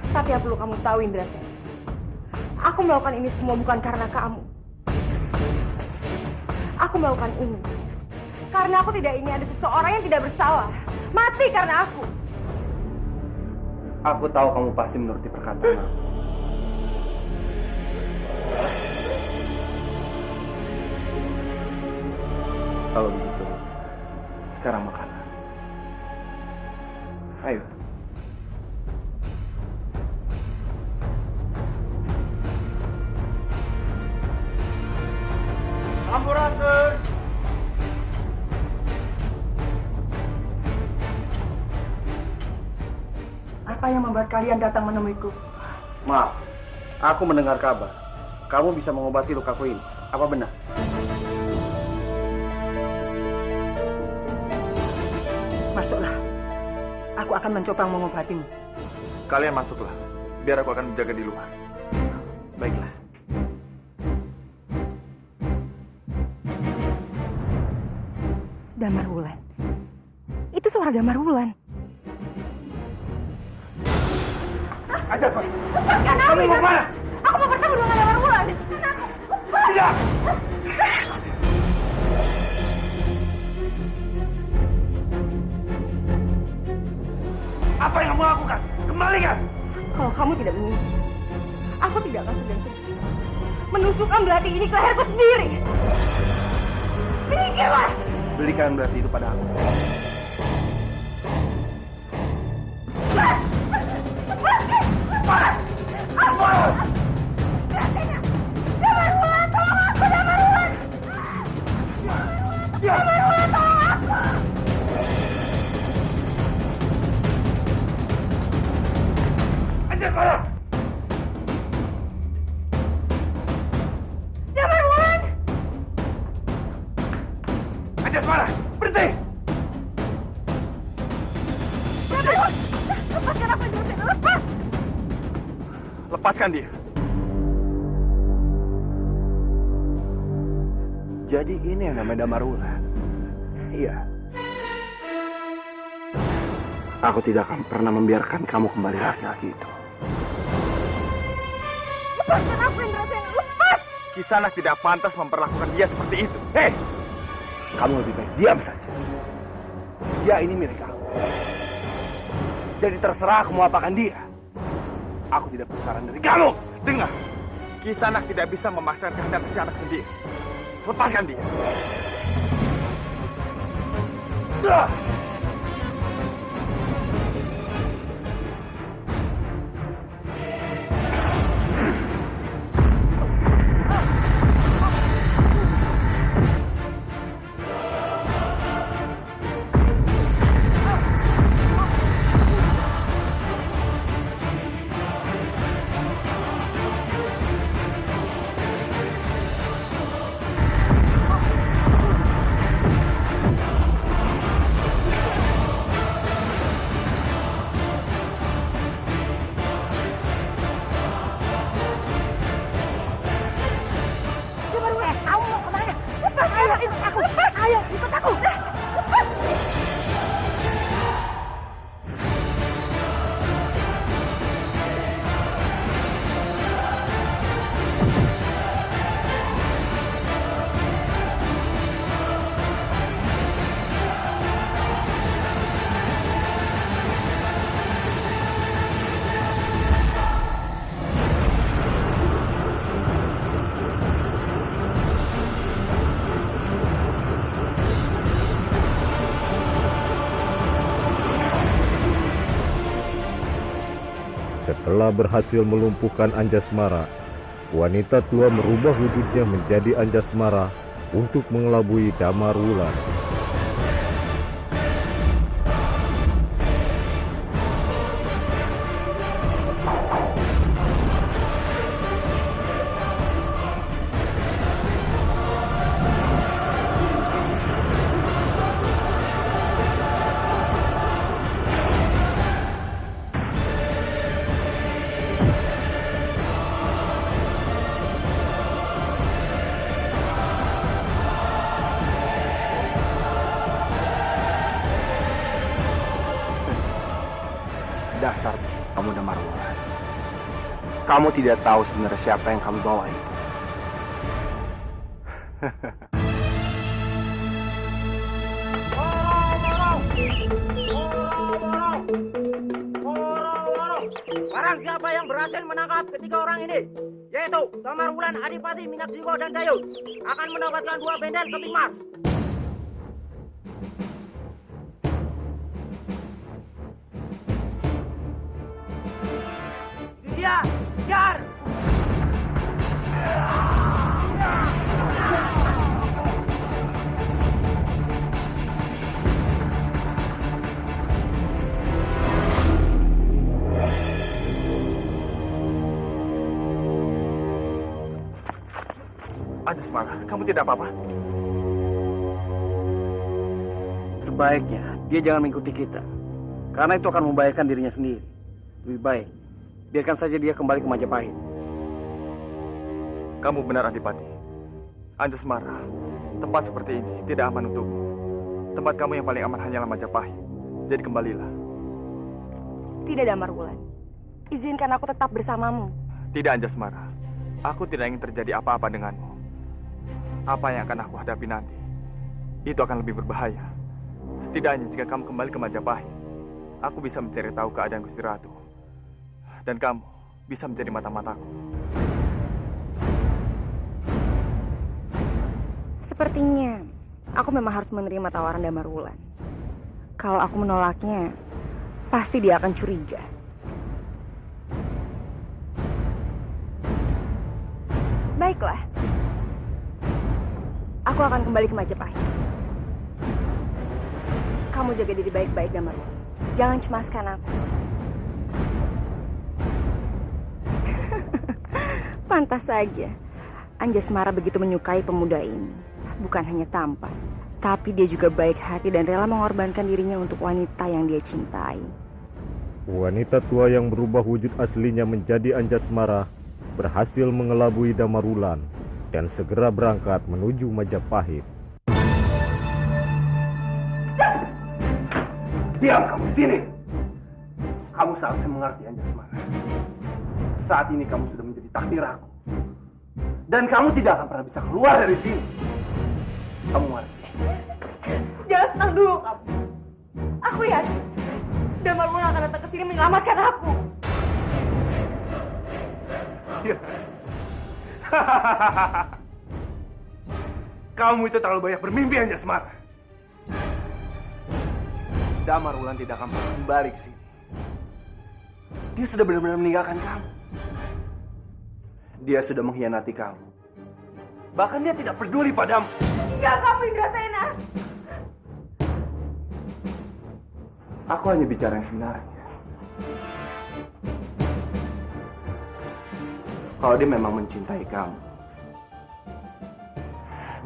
Tapi yang perlu kamu tahu, Indrasena, aku melakukan ini semua bukan karena kamu. Aku melakukan ini karena aku tidak ingin ada seseorang yang tidak bersalah mati karena aku. Aku tahu kamu pasti menuruti perkataan aku. Kalau begitu, sekarang makanlah. Ayo. Sampurasun. Apa yang membuat kalian datang menemuiku? Maaf, aku mendengar kabar. Kamu bisa mengobati lukaku ini. Apa benar? Masuklah. Aku akan mencoba mengobatimu. Kalian masuklah. Biar aku akan menjaga di luar. Baiklah. Damarwulan. Itu suara Damarwulan. Anjasmara, Lepaskan aku! kamu mau kemana? Aku mau bertemu dengan Damarwulan. kamu tidak menyinggung, aku tidak akan segan-segan menusukkan belati ini ke leherku sendiri. Minggirlah! Berikan belati itu pada aku. Anjasmara! Anjasmara, berhenti! Lepaskan aku, Anjasmara, lepas! Lepaskan dia. Jadi ini yang namanya Damarwulan. Iya. Aku tidak akan pernah membiarkan kamu kembali laki-laki itu. Lepaskan aku, Indrasen, lepas! Kisanak tidak pantas memperlakukan dia seperti itu. Hei! Kamu lebih baik diam saja. Dia ini milik aku. Jadi terserah aku mau apakan dia. Aku tidak bersaran dari kamu. Dengar, Kisanak tidak bisa memaksakan kehendak si anak sendiri. Lepaskan dia. Kamu mau kemana? Lepas! Ayo, ikut aku! Lepas! Ayo, ikut aku! Lepas! Setelah berhasil melumpuhkan Anjasmara, wanita tua merubah wujudnya menjadi Anjasmara untuk mengelabui Damarwulan. Dasar kamu Damarwulan. Kamu tidak tahu sebenarnya siapa yang kamu bawa itu. Barang siapa yang berhasil menangkap ketiga orang ini, yaitu Damarwulan, Adipati, Minakjiko, dan Dayun, akan mendapatkan 2 bendel keping emas. Dia, kejar! Anjasmara, kamu tidak apa-apa? Sebaiknya dia jangan mengikuti kita, karena itu akan membahayakan dirinya sendiri. Lebih baik biarkan saja dia kembali ke Majapahit. Kamu benar, Adipati. Anjasmara, tempat seperti ini tidak aman untukmu. Tempat kamu yang paling aman hanyalah Majapahit. Jadi kembalilah. Tidak, Damarwulan. Izinkan aku tetap bersamamu. Tidak, Anjasmara. Aku tidak ingin terjadi apa-apa denganmu. Apa yang akan aku hadapi nanti, itu akan lebih berbahaya. Setidaknya jika kamu kembali ke Majapahit, aku bisa mencari tahu keadaan Gusti Ratu. Dan kamu bisa menjadi mata-mataku. Sepertinya aku memang harus menerima tawaran Damar Wulan. Kalau aku menolaknya, pasti dia akan curiga. Baiklah, aku akan kembali ke Majapahit. Kamu jaga diri baik-baik, Damar Wulan. Jangan cemaskan aku. Pantas saja Anjasmara begitu menyukai pemuda ini. Bukan hanya tampan, tapi dia juga baik hati dan rela mengorbankan dirinya untuk wanita yang dia cintai. Wanita tua yang berubah wujud aslinya menjadi Anjasmara berhasil mengelabui Damar Wulan dan segera berangkat menuju Majapahit. Diam kamu di sini. Kamu seharusnya mengerti, Anjasmara. Saat ini kamu sudah menjadi takdir aku. Dan kamu tidak akan pernah bisa keluar dari sini. Kamu mengerti? Jangan senang dulu kamu. Aku yakin Damar Wulan akan datang ke sini menyelamatkan aku. Kamu itu terlalu banyak bermimpi, Anjasmara. Damar Wulan tidak akan pernah kembali ke sini. Dia sudah benar-benar meninggalkan kamu. Dia sudah mengkhianati kamu. Bahkan dia tidak peduli padamu. Tinggal kamu, Indrasena. Aku hanya bicara yang sebenarnya. Kalau dia memang mencintai kamu,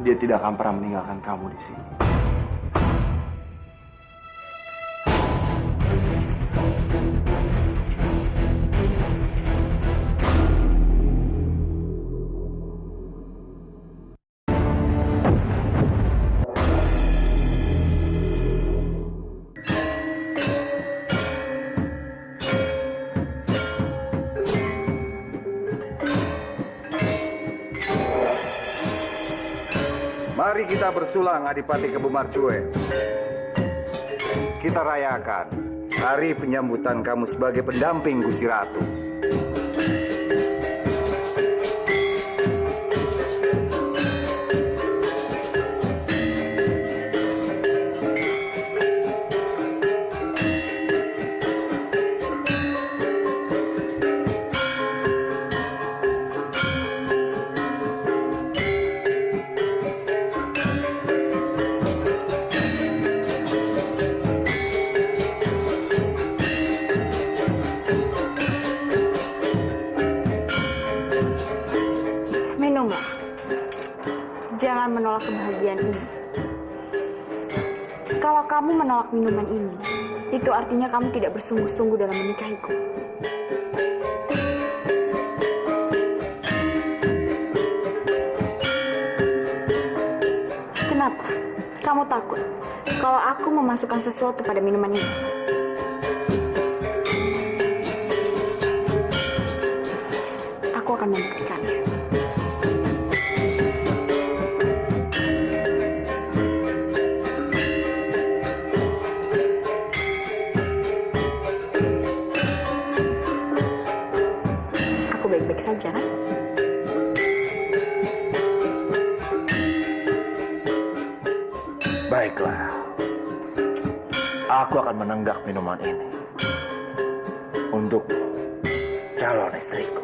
dia tidak akan pernah meninggalkan kamu di sini. Mari kita bersulang, Adipati Kebumarcue. Kita rayakan hari penyambutan kamu sebagai pendamping Gusti Ratu. Minumlah. Jangan menolak kebahagiaan ini. Kalau kamu menolak minuman ini, itu artinya kamu tidak bersungguh-sungguh dalam menikahiku. Kenapa? Kamu takut kalau aku memasukkan sesuatu pada minuman ini? Aku akan membuktikannya. Aku baik-baik saja, kan? Baiklah, aku akan menenggak minuman ini untuk calon istriku.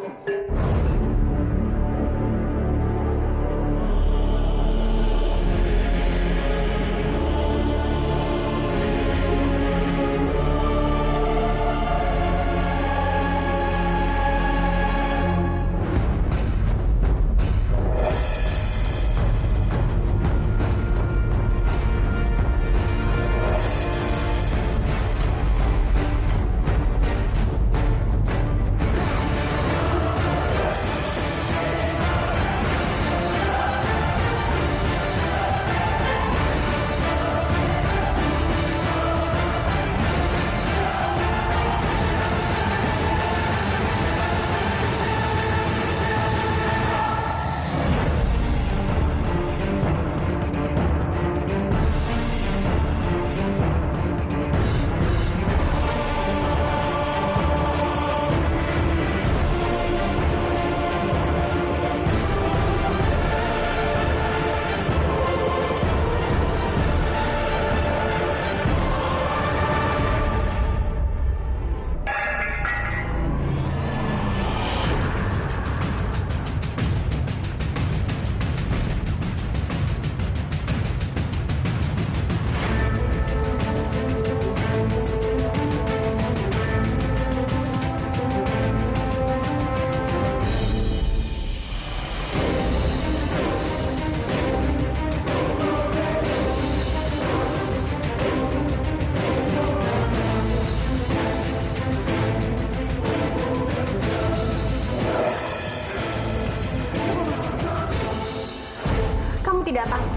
tidak tahu.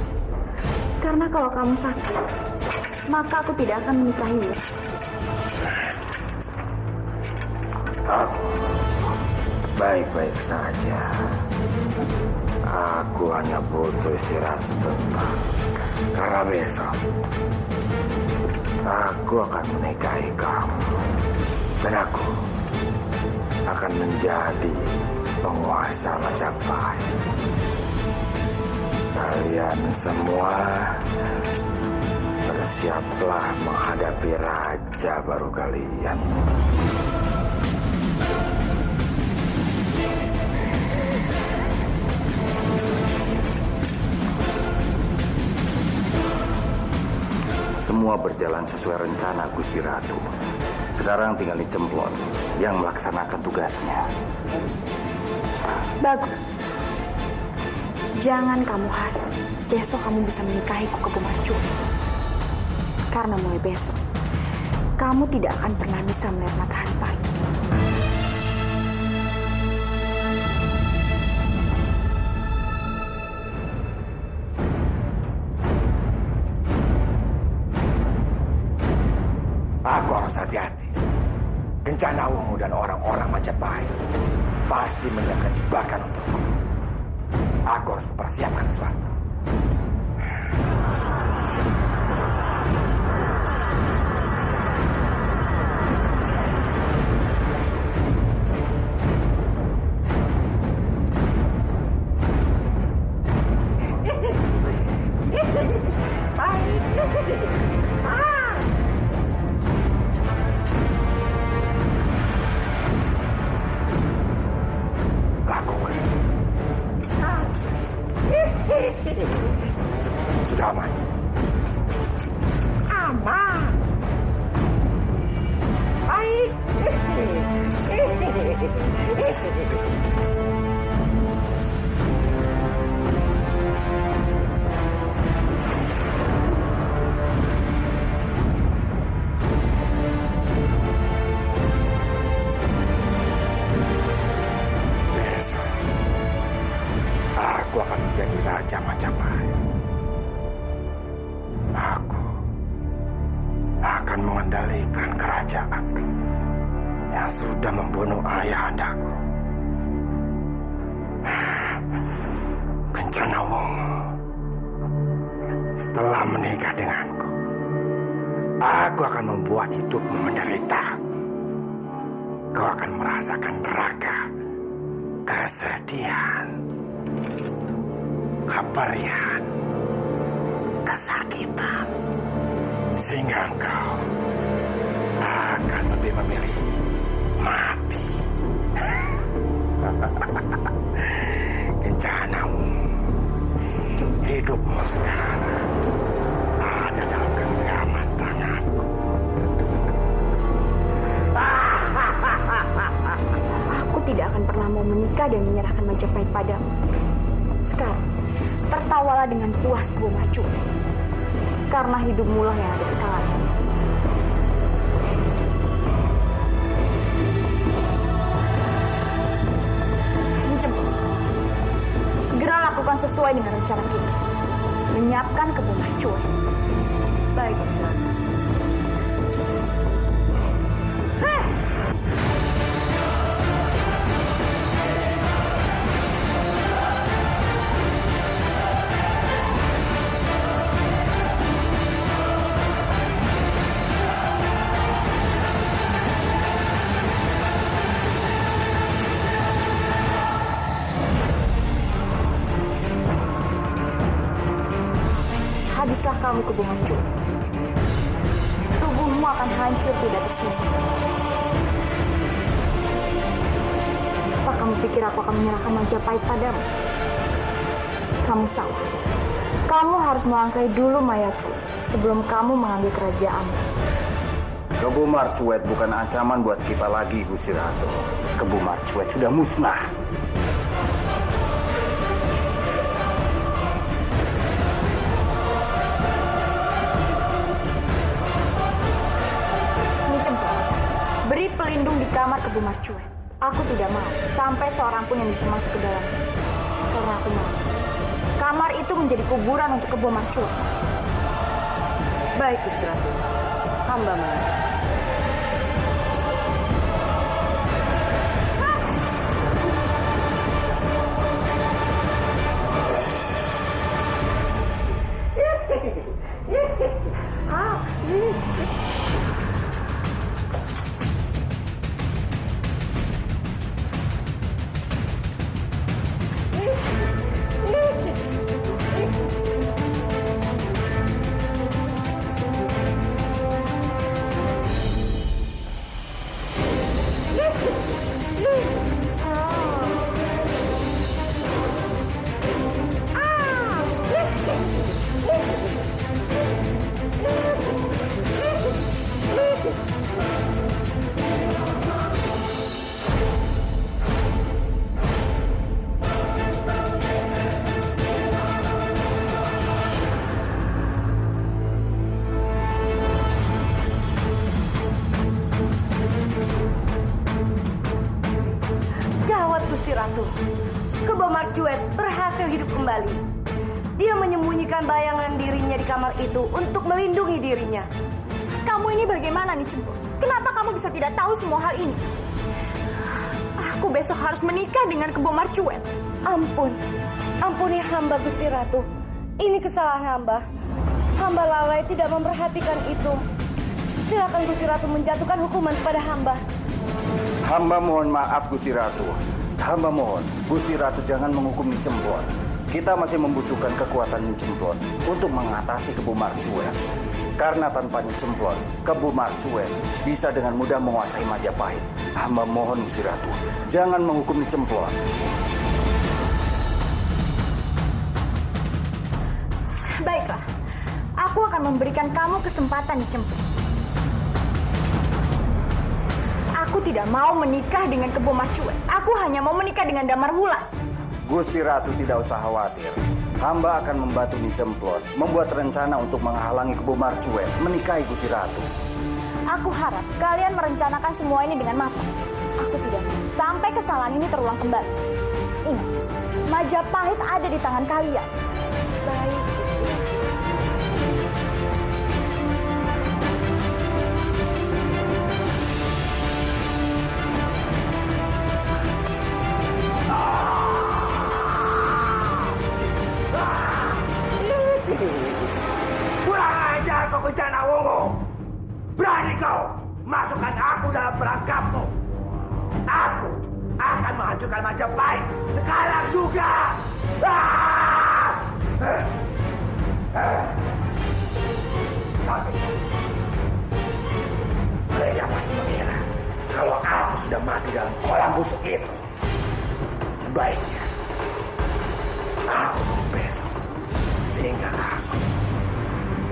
Karena kalau kamu sakit, maka aku tidak akan menikahimu. Aku baik-baik saja. Aku hanya butuh istirahat sebentar. Karena besok aku akan menikahi kamu. Dan aku akan menjadi penguasa Majapahit. Kalian semua bersiaplah menghadapi raja baru kalian. Semua berjalan sesuai rencana Gusti Ratu. Sekarang tinggal Cemplon yang melaksanakan tugasnya. Bagus. Jangan kamu harap besok kamu bisa menikahiku ke Bumarcue. Karena mulai besok, kamu tidak akan pernah bisa melihat matahari pagi. Aku harus hati-hati. Kencana Wungu dan orang-orang Majapahit pasti menyiapkan jebakan untukku. Aku harus mempersiapkan sesuatu. Sudah aman. Aman. Baik. Besok aku akan menjadi Raja Majapahit. Aku akan mengendalikan kerajaan yang sudah membunuh ayahandaku. Kencana Wungu setelah menikah denganku, aku akan membuat hidupmu menderita. Kau akan merasakan neraka, kesedihan, keperihan, kesakitan, sehingga engkau akan lebih memilih mati. Kencana Wungu, hidupmu sekarang ada dalam genggaman tanganku. Aku tidak akan pernah mau menikah dan menyerahkan Majapahit padamu. Sekarang, tertawalah dengan puas ke Bumarcue. Karena hidupmu lah yang ada di tanganmu. Ini Cemplon. Segera lakukan sesuai dengan rencana kita. Menyiapkan ke Bumarcue. Baik, Gusti Ratu. Habislah kamu ke Bumarcue. Tubuhmu akan hancur tidak tersisa. Apa kamu pikir aku akan menyerahkan Majapahit padamu? Kamu salah. Kamu harus melangkahi dulu mayatku sebelum kamu mengambil kerajaan. Kebu Marcuet bukan ancaman buat kita lagi, Gusti Ratu. Kebu Marcuet sudah musnah. Beri pelindung di kamar ke Bumarcue. Aku tidak mau sampai seorang pun yang bisa masuk ke dalamnya. Karena aku mau kamar itu itu menjadi kuburan untuk Kebo Marcuet. Baik, Gusti Ratu. Hamba mengerti. Ratu, Kebo Marcuet berhasil hidup kembali. Dia menyembunyikan bayangan dirinya di kamar itu untuk melindungi dirinya. Kamu ini bagaimana nih, Cembo? Kenapa kamu bisa tidak tahu semua hal ini? Aku besok harus menikah dengan Kebo Marcuet. Ampuni hamba, Gusti Ratu. Ini kesalahan hamba. Hamba lalai tidak memperhatikan itu. Silakan Gusti Ratu menjatuhkan hukuman kepada hamba. Hamba mohon maaf, Gusti Ratu. Hamba mohon, Gusti Ratu jangan menghukum Nyi Cemplon. Kita masih membutuhkan kekuatan Nyi Cemplon untuk mengatasi Kebo Marcuet. Karena tanpa Nyi Cemplon, Kebo Marcuet bisa dengan mudah menguasai Majapahit. Hamba mohon, Gusti Ratu, jangan menghukum Nyi Cemplon. Baiklah, aku akan memberikan kamu kesempatan, Nyi Cemplon. Aku tidak mau menikah dengan Kebo Marcuet. Aku hanya mau menikah dengan Damar Wulan. Gusti Ratu tidak usah khawatir. Hamba akan membantu Nyi Cemplon membuat rencana untuk menghalangi Kebo Marcuet menikahi Gusti Ratu. Aku harap kalian merencanakan semua ini dengan matang. Aku tidak mau sampai kesalahan ini terulang kembali. Ingat, Majapahit ada di tangan kalian. Baik, Gusti Ratu. Kurang ajar kau Kencana Wungu. Berani kau masukkan aku dalam perangkapmu. Aku akan menghancurkan Majapahit sekarang juga. Tapi mereka pasti mengira kalau aku sudah mati dalam kolam busuk itu. Sebaiknya aku tunggu besok sehingga aku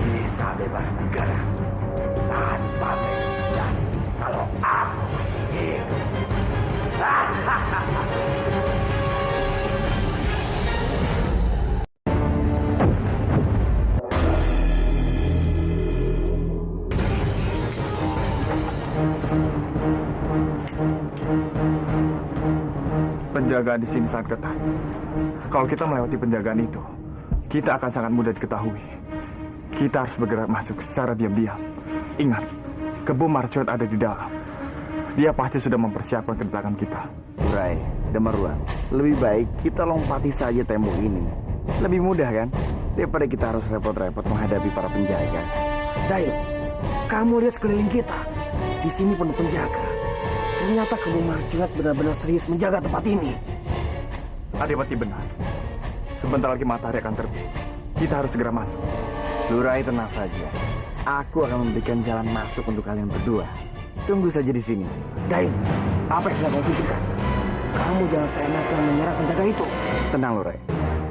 bisa bebas bergerak tanpa mereka sadari kalau aku masih hidup. Penjagaan di sini sangat ketat. Kalau kita melewati penjagaan itu, kita akan sangat mudah diketahui. Kita harus bergerak masuk secara diam-diam. Ingat, Kebo Marcuet ada di dalam. Dia pasti sudah mempersiapkan ke belakang kita. Rai, Damar Wulan, lebih baik kita lompati saja tembok ini. Lebih mudah kan? Daripada kita harus repot-repot menghadapi para penjaga. Dayo, kamu lihat sekeliling kita. Di sini penuh penjaga. Ternyata Kebo Marcuet benar-benar serius menjaga tempat ini. Adipati benar. Sebentar lagi matahari akan terbit. Kita harus segera masuk. Lurai, tenang saja. Aku akan memberikan jalan masuk untuk kalian berdua. Tunggu saja di sini. Dayo, apa yang sedang kau pikirkan? Kamu jangan seenaknya menyerang penjaga itu. Tenang, Lurai.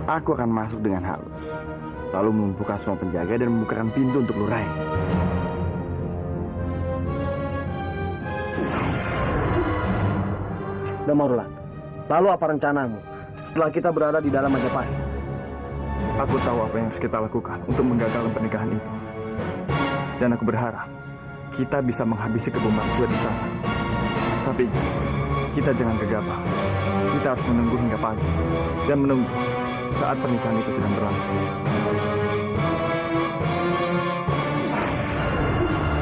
Aku akan masuk dengan halus. Lalu melumpuhkan semua penjaga dan membukakan pintu untuk Lurai. Damar Wulan, lalu apa rencanamu setelah kita berada di dalam Majapahit? Aku tahu apa yang harus kita lakukan untuk menggagalkan pernikahan itu. Dan aku berharap kita bisa menghabisi Kebo Marcuet di sana. Tapi kita jangan gegabah. Kita harus menunggu hingga pagi dan menunggu saat pernikahan itu sedang berlangsung.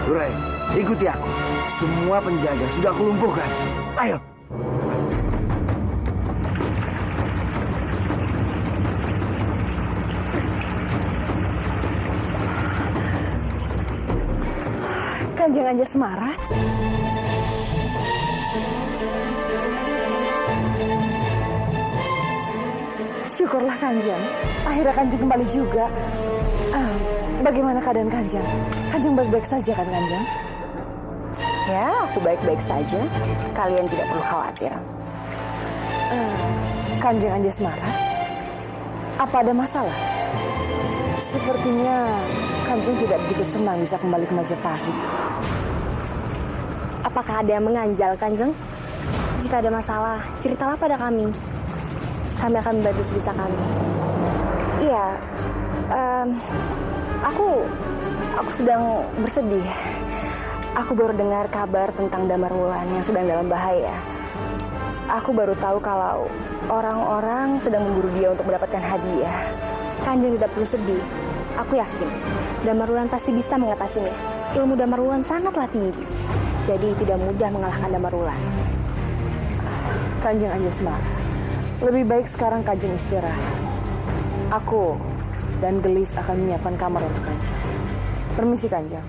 Durai, ikuti aku. Semua penjaga sudah aku lumpuhkan. Ayo. Kanjeng Anjasmara. Syukurlah Kanjeng, akhirnya Kanjeng kembali juga. Bagaimana keadaan Kanjeng? Kanjeng baik-baik saja kan Kanjeng? Ya, aku baik-baik saja. Kalian tidak perlu khawatir. Kanjeng Anjasmara, apa ada masalah? Sepertinya Kanjeng tidak begitu senang bisa kembali ke Majapahit. Apakah ada yang mengganjal, Kanjeng? Jika ada masalah, ceritalah pada kami. Kami akan membantu sebisa kami. Iya, aku sedang bersedih. Aku baru dengar kabar tentang Damar Wulan yang sedang dalam bahaya. Aku baru tahu kalau orang-orang sedang memburu dia untuk mendapatkan hadiah. Kanjeng tidak perlu sedih. Aku yakin Damar Wulan pasti bisa mengatasinya. Ilmu Damar Wulan sangatlah tinggi. Jadi tidak mudah mengalahkan Damar Wulan. Kanjeng Anjasmara, lebih baik sekarang Kanjeng istirahat. Aku dan Gelis akan menyiapkan kamar untuk Kanjeng. Permisi Kanjeng.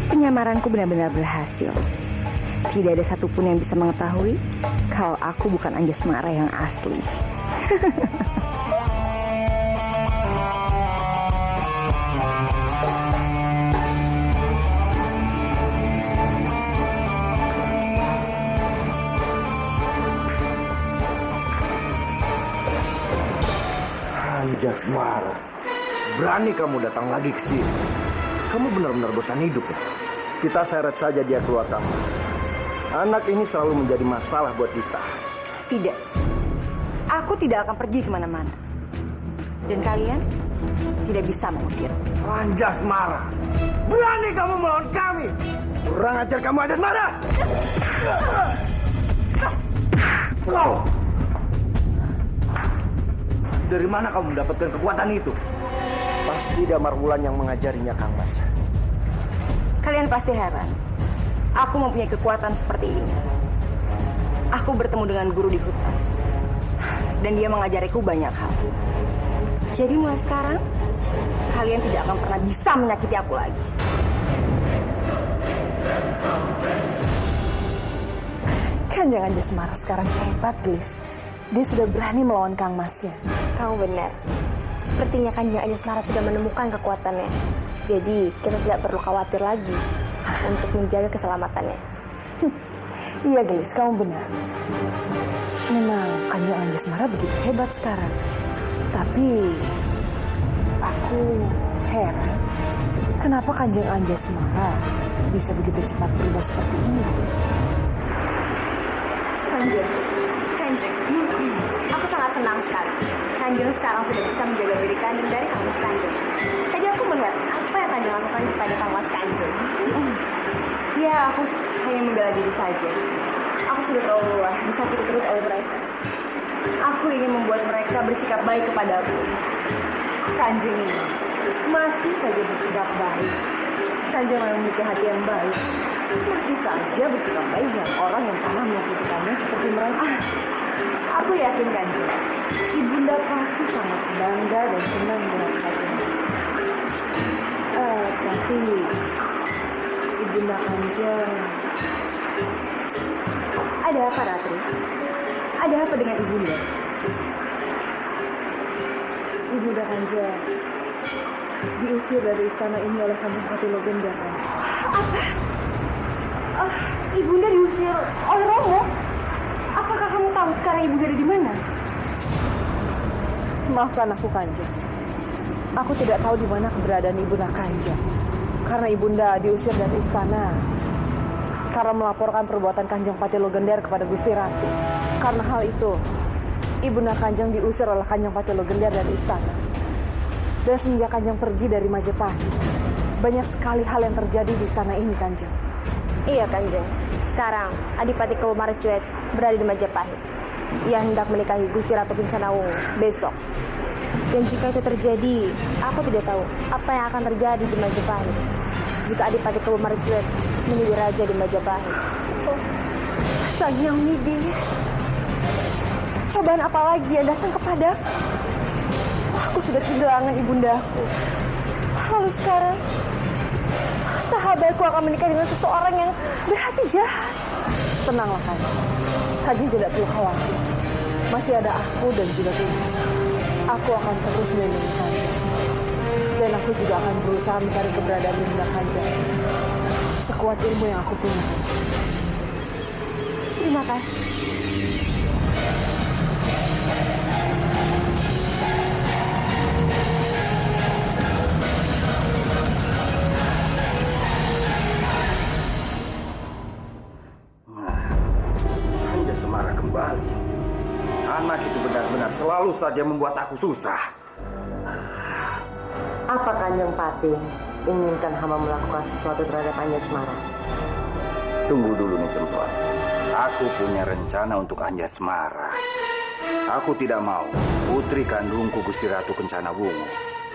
Penyamaranku benar-benar berhasil. Tidak ada satupun yang bisa mengetahui kalau aku bukan Anjasmara yang asli. Anjasmara, berani kamu datang lagi ke sini. Kamu benar-benar bosan hidup ya? Kita seret saja dia keluar kampus. Anak ini selalu menjadi masalah buat kita. Tidak. Aku tidak akan pergi kemana-mana. Dan kalian tidak bisa mengusir. Anjasmara, berani kamu melawan kami. Kurang ajar kamu, Anjasmara. Kau. Dari mana kamu mendapatkan kekuatan itu? Pasti Damar Wulan yang mengajarinya, Kang Mas. Kalian pasti heran. Aku mempunyai kekuatan seperti ini. Aku bertemu dengan guru di hutan. Dan dia mengajariku banyak hal. Jadi mulai sekarang, kalian tidak akan pernah bisa menyakiti aku lagi. Kanjeng Anjasmara sekarang hebat, Gelis. Dia sudah berani melawan Kang Masnya. Kamu benar. Sepertinya Kanjeng Anjasmara sudah menemukan kekuatannya. Jadi kita tidak perlu khawatir lagi untuk menjaga keselamatannya. Iya Gelis, kamu benar. Memang Kanjeng Anjasmara begitu hebat sekarang. Tapi aku heran, kenapa Kanjeng Anjasmara bisa begitu cepat berubah seperti ini, Gelis? Kanjeng, aku sangat senang sekali. Kanjeng sekarang sudah bisa menjaga diri Kanjeng dari Kang Mas Kanjeng. Tadi aku melihat apa yang Kanjeng lakukan kepada Kang Mas Kanjeng. Ya, aku hanya membela diri saja. Aku sudah terlalu lelah disakiti terus oleh mereka. Aku ingin membuat mereka bersikap baik kepadaku. Kanjeng ini masih saja bersikap baik. Kanjeng memiliki hati yang baik. Masih saja bersikap baik dengan orang yang pernah menyakitikannya seperti mereka. Aku yakin Kanjeng, Ibunda pasti sangat bangga dan senang dengan hatinya. Tapi Ibunda Kanjeng, ada apa Ratri? Ada apa dengan Ibunda? Ibunda Kanjeng diusir dari istana ini oleh Kanjeng Patilogendar, Kanjeng. Apa? Ibunda diusir oleh Romo? Apakah kamu tahu sekarang Ibunda ada di mana? Maafkan aku Kanjeng. Aku tidak tahu di mana keberadaan Ibunda Kanjeng. Karena Ibunda diusir dari istana karena melaporkan perbuatan Kanjeng Patilogendar kepada Gusti Ratu. Karena hal itu, Ibunda Kanjeng diusir oleh Kanjeng Patilogendar dari istana. Dan semenjak Kanjeng pergi dari Majapahit, banyak sekali hal yang terjadi di istana ini, Kanjeng. Iya, Kanjeng. Sekarang Adipati Kaumarcuet berada di Majapahit. ia hendak menikahi Gusti Ratu Kencanawungu besok. Dan jika itu terjadi, aku tidak tahu apa yang akan terjadi di Majapahit jika Adipati Kebo Marjuet menjadi raja di Majapahit. Oh, Sang Hyang Widi, cobaan apa lagi yang datang kepadaku? Aku sudah kehilangan ibundaku. Lalu sekarang, sahabatku akan menikah dengan seseorang yang berhati jahat. Tenanglah Kanjeng. Kanjeng tidak perlu khawatir. Masih ada aku dan juga Tumis. Aku akan terus melindungi Kanjeng. Dan aku juga akan berusaha mencari keberadaan Ibunda Kanjeng sekuat ilmu yang aku punya, Kanjeng. Terima kasih. Anjasemara kembali. Anak itu benar-benar selalu saja membuat aku susah. Apa Kanjeng Pati inginkan hamba melakukan sesuatu terhadap Anjasmara? Tunggu dulu nih Cemplon. Aku punya rencana untuk Anjasmara. Aku tidak mau putri kandungku Gusti Ratu Kencanawungu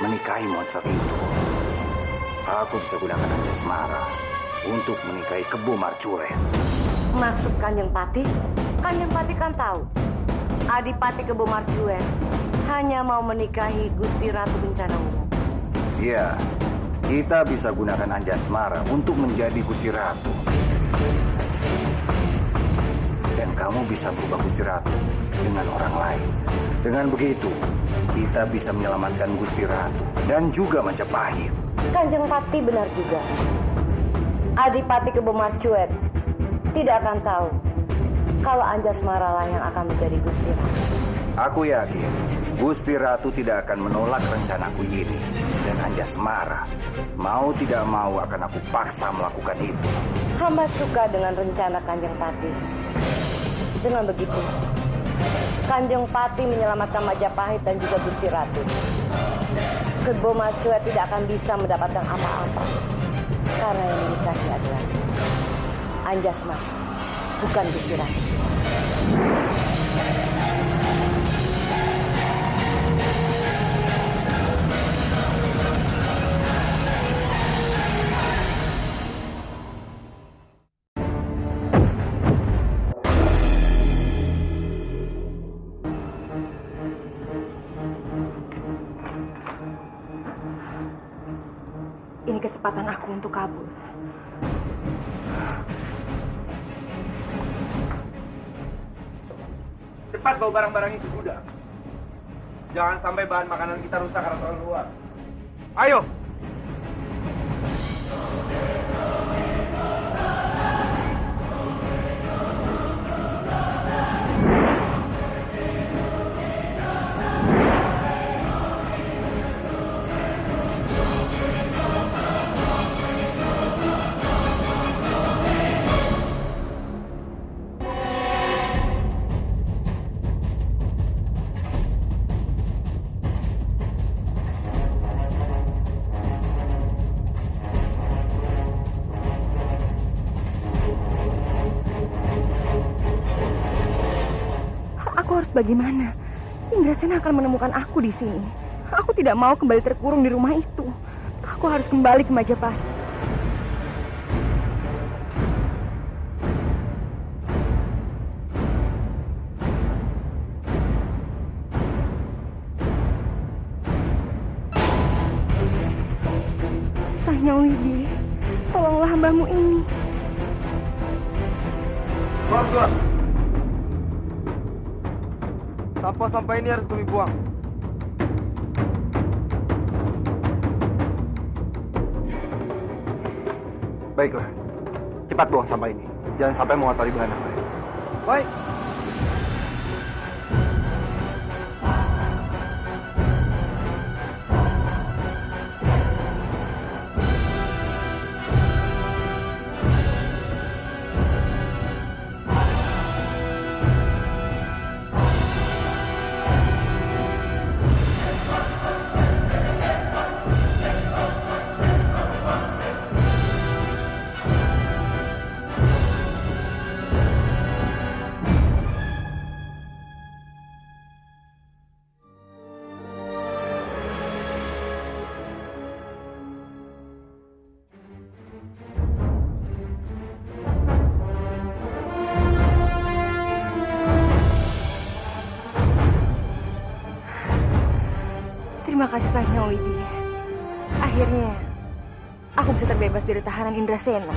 menikahi monster itu. Aku bisa gunakan Anjasmara untuk menikahi Kebo Marjuet. Maksud Kanjeng Pati? Kanjeng Pati kan tahu Adipati Kebo Marjuet hanya mau menikahi Gusti Ratu Kencanawungu. Iya, kita bisa gunakan Anjasmara untuk menjadi Gusti Ratu. Dan kamu bisa berubah Gusti Ratu dengan orang lain. Dengan begitu, kita bisa menyelamatkan Gusti Ratu dan juga Majapahit. Kanjeng Pati benar juga. Adipati Kebo Marjuet tidak akan tahu kalau Anjasmara lah yang akan menjadi Gusti Ratu. Aku yakin Gusti Ratu tidak akan menolak rencanaku ini. Dan Anjasmara mau tidak mau akan aku paksa melakukan itu. Hamba suka dengan rencana Kanjeng Pati. Dengan begitu, Kanjeng Pati menyelamatkan Majapahit dan juga Gusti Ratu. Kebo Marjuet tidak akan bisa mendapatkan apa-apa. Karena yang dinikahi adalah Anjasmara, bukan Gusti Ratu. Ini kesempatan aku untuk kabur. Cepat bawa barang-barang itu, Buddha. Jangan sampai bahan makanan kita rusak karena terlalu luar. Ayo! Aku harus bagaimana? Indrasena akan menemukan aku di sini. Aku tidak mau kembali terkurung di rumah itu. Aku harus kembali ke Majapahit. Sang Hyang Widi, tolonglah hambamu ini. Keluar. Sampah-sampah ini harus kami buang. Baiklah, cepat buang sampah ini. Jangan sampai mengotori bahan yang lain. Baik. Terima kasih Sanya Widi. Akhirnya aku bisa terbebas dari tahanan Indrasena.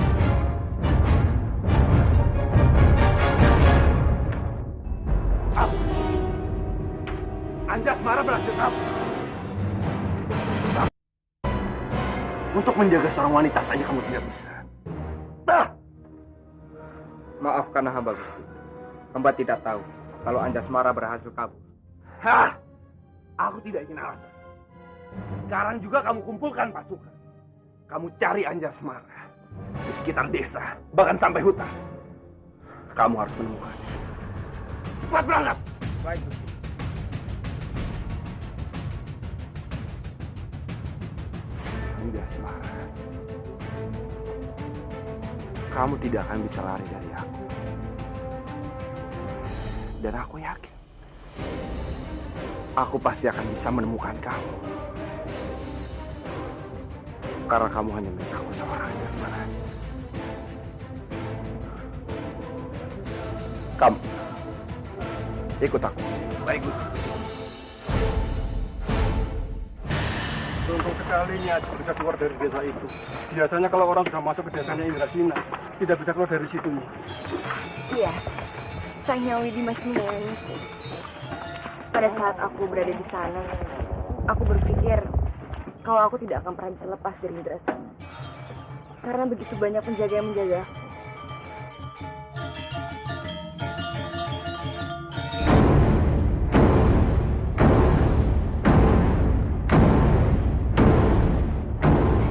Anjasmara berhasil kabur. Untuk menjaga seorang wanita saja kamu tidak bisa. Maafkan hamba, Gusti. Hamba tidak tahu kalau Anjasmara berhasil kabur. Hah? Aku tidak ingin alasan. Sekarang juga kamu kumpulkan pasukan. Kamu cari Anjasmara di sekitar desa, bahkan sampai hutan. Kamu harus menemukannya. Cepat berangkat. Baik, Gusti. Anjasmara, kamu tidak akan bisa lari dari aku. Dan aku yakin, aku pasti akan bisa menemukan kamu. Karena kamu hanya milik aku seorang, Anjasmara. Kamu ikut aku. Baik, Gusti. Beruntung sekali Nyi Ajeng bisa keluar dari desa itu. Biasanya kalau orang sudah masuk ke desanya Indrasina, tidak bisa keluar dari situ, Nyi. Iya, Sanya Widi masih menyayangiku. Pada saat aku berada di sana, aku berpikir kalau aku tidak akan pernah bisa lepas dari Indrasina. Karena begitu banyak penjaga yang menjaga aku.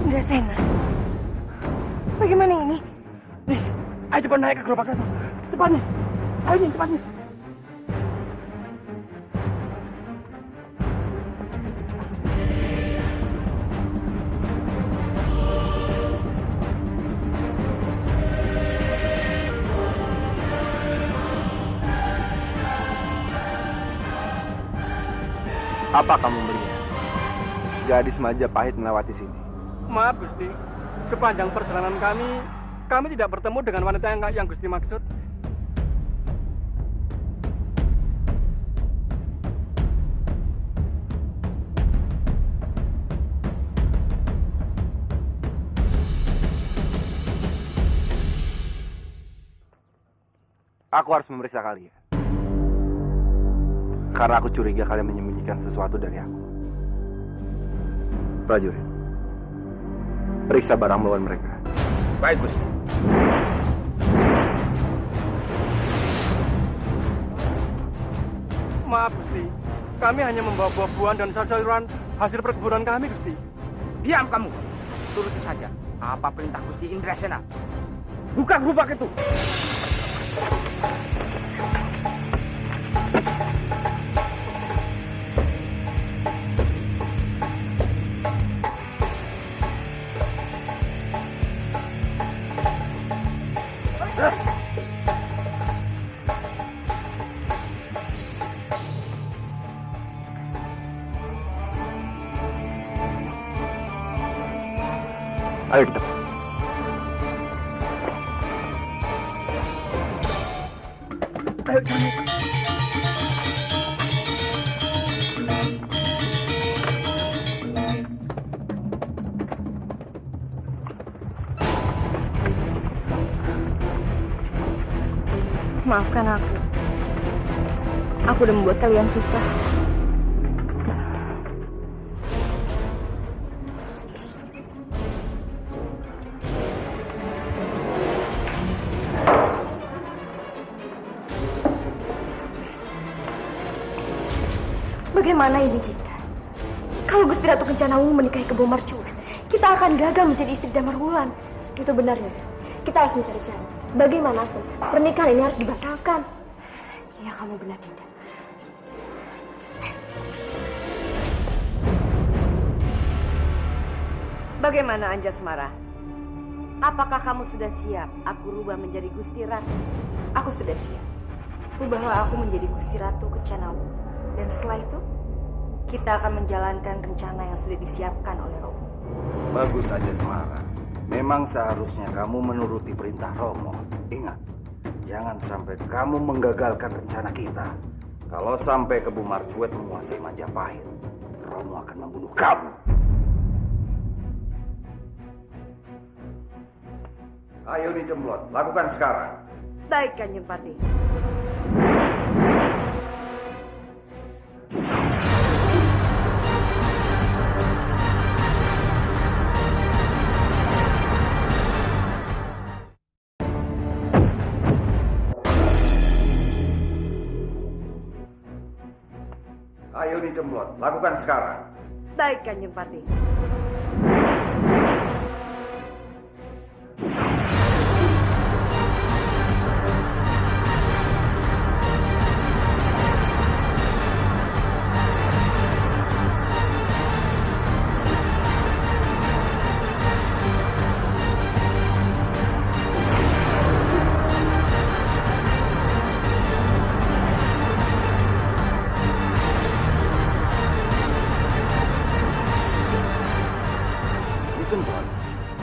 Indrasena, bagaimana ini? Nih, ayo cepat naik ke gerobak itu. Cepatnya. Ayo nih, cepatnya. Apa kamu melihat? Gadis Majapahit melewati sini. Maaf, Gusti. Sepanjang perjalanan kami tidak bertemu dengan wanita yang Gusti maksud. Aku harus memeriksa kalian. Karena aku curiga kalian menyembunyikan sesuatu dari aku. Prajurit, periksa barang bawaan mereka. Baik, Gusti. Maaf, Gusti. Kami hanya membawa buah-buahan dan sayur-sayuran hasil perkebunan kami, Gusti. Diam kamu. Turuti saja apa perintah Gusti Indrasena. Buka gerobak itu. Ayo kita. Ayo kita. Maafkan aku. Aku udah membuat kalian susah. Bagaimana ini, Jinda? Kalau Gusti Ratu Kencanawu menikahi Kebo Marcuet, kita akan gagal menjadi istri Damar Wulan. Itu benarnya. Kita harus mencari cara. Bagaimanapun, pernikahan ini harus dibatalkan. Ya, kamu benar, Dinda. Bagaimana Anjasmara? Apakah kamu sudah siap aku rubah menjadi Gusti Ratu? Aku sudah siap. Rubahlah aku menjadi Gusti Ratu Kencanawu. Dan setelah itu, kita akan menjalankan rencana yang sudah disiapkan oleh Romo. Bagus saja, Semara. Memang seharusnya kamu menuruti perintah Romo. Ingat, jangan sampai kamu menggagalkan rencana kita. Kalau sampai Kebo Marcuet menguasai Majapahit, Romo akan membunuh kamu. Ayo nih Cemplon, lakukan sekarang. Baik, Kanjeng Pati. Ayo nih Cemplon, lakukan sekarang. Baik, Kanjeng Pati. Cemplon,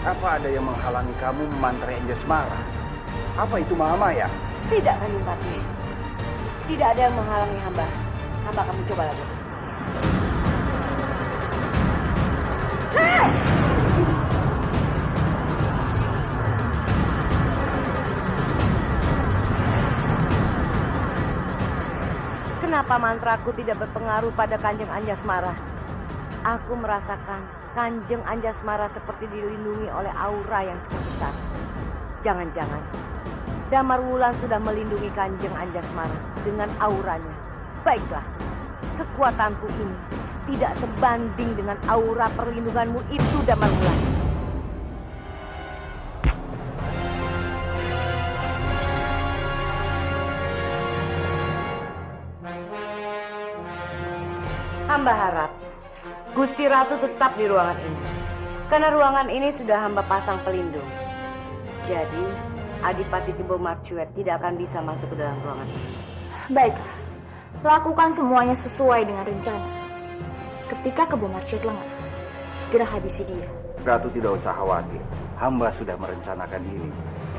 apa ada yang menghalangi kamu memantrai Anjasmara? Apa itu Mahamaya? Tidak, Kanjeng Pati. Tidak ada yang menghalangi hamba. Hamba akan mencoba lagi. Kenapa mantraku tidak berpengaruh pada Kanjeng Anjasmara? Aku merasakan Kanjeng Anjasmara seperti dilindungi oleh aura yang cukup besar. Jangan-jangan Damar Wulan sudah melindungi Kanjeng Anjasmara dengan auranya. Baiklah, kekuatanku ini tidak sebanding dengan aura perlindunganmu itu, Damar Wulan. Hamba harap Gusti Ratu tetap di ruangan ini. Karena ruangan ini sudah hamba pasang pelindung. Jadi, Adipati Kebo Marcuet tidak akan bisa masuk ke dalam ruangan ini. Baiklah, lakukan semuanya sesuai dengan rencana. Ketika Kebo Marcuet lengah, segera habisi dia. Ratu tidak usah khawatir. Hamba sudah merencanakan ini.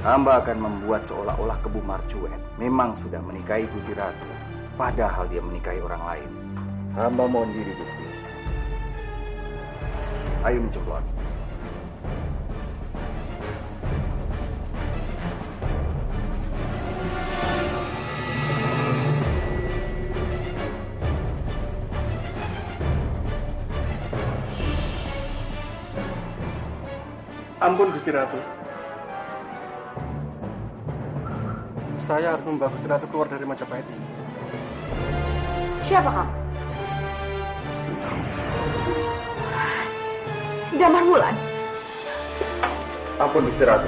Hamba akan membuat seolah-olah Kebo Marcuet memang sudah menikahi Gusti Ratu. Padahal dia menikahi orang lain. Hamba mohon diri, Gusti. Ayo Cemplon. Ampun Gusti Ratu. Saya harus membawa Gusti Ratu keluar dari Majapahit ini. Siapa kamu? Damar Wulan. Ampun Gusti Ratu.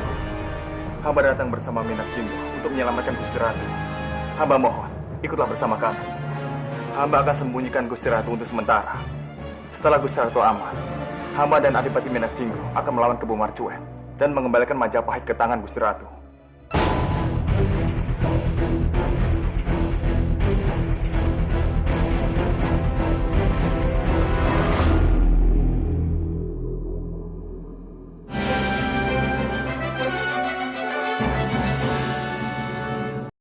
Hamba datang bersama Minak Cimbo untuk menyelamatkan Gusti Ratu. Hamba mohon, ikutlah bersama kami. Hamba akan sembunyikan Gusti Ratu untuk sementara. Setelah Gusti Ratu aman, hamba dan Adipati Minak Cinggo akan melawan Kebo Marcuet dan mengembalikan Majapahit ke tangan Gusti Ratu.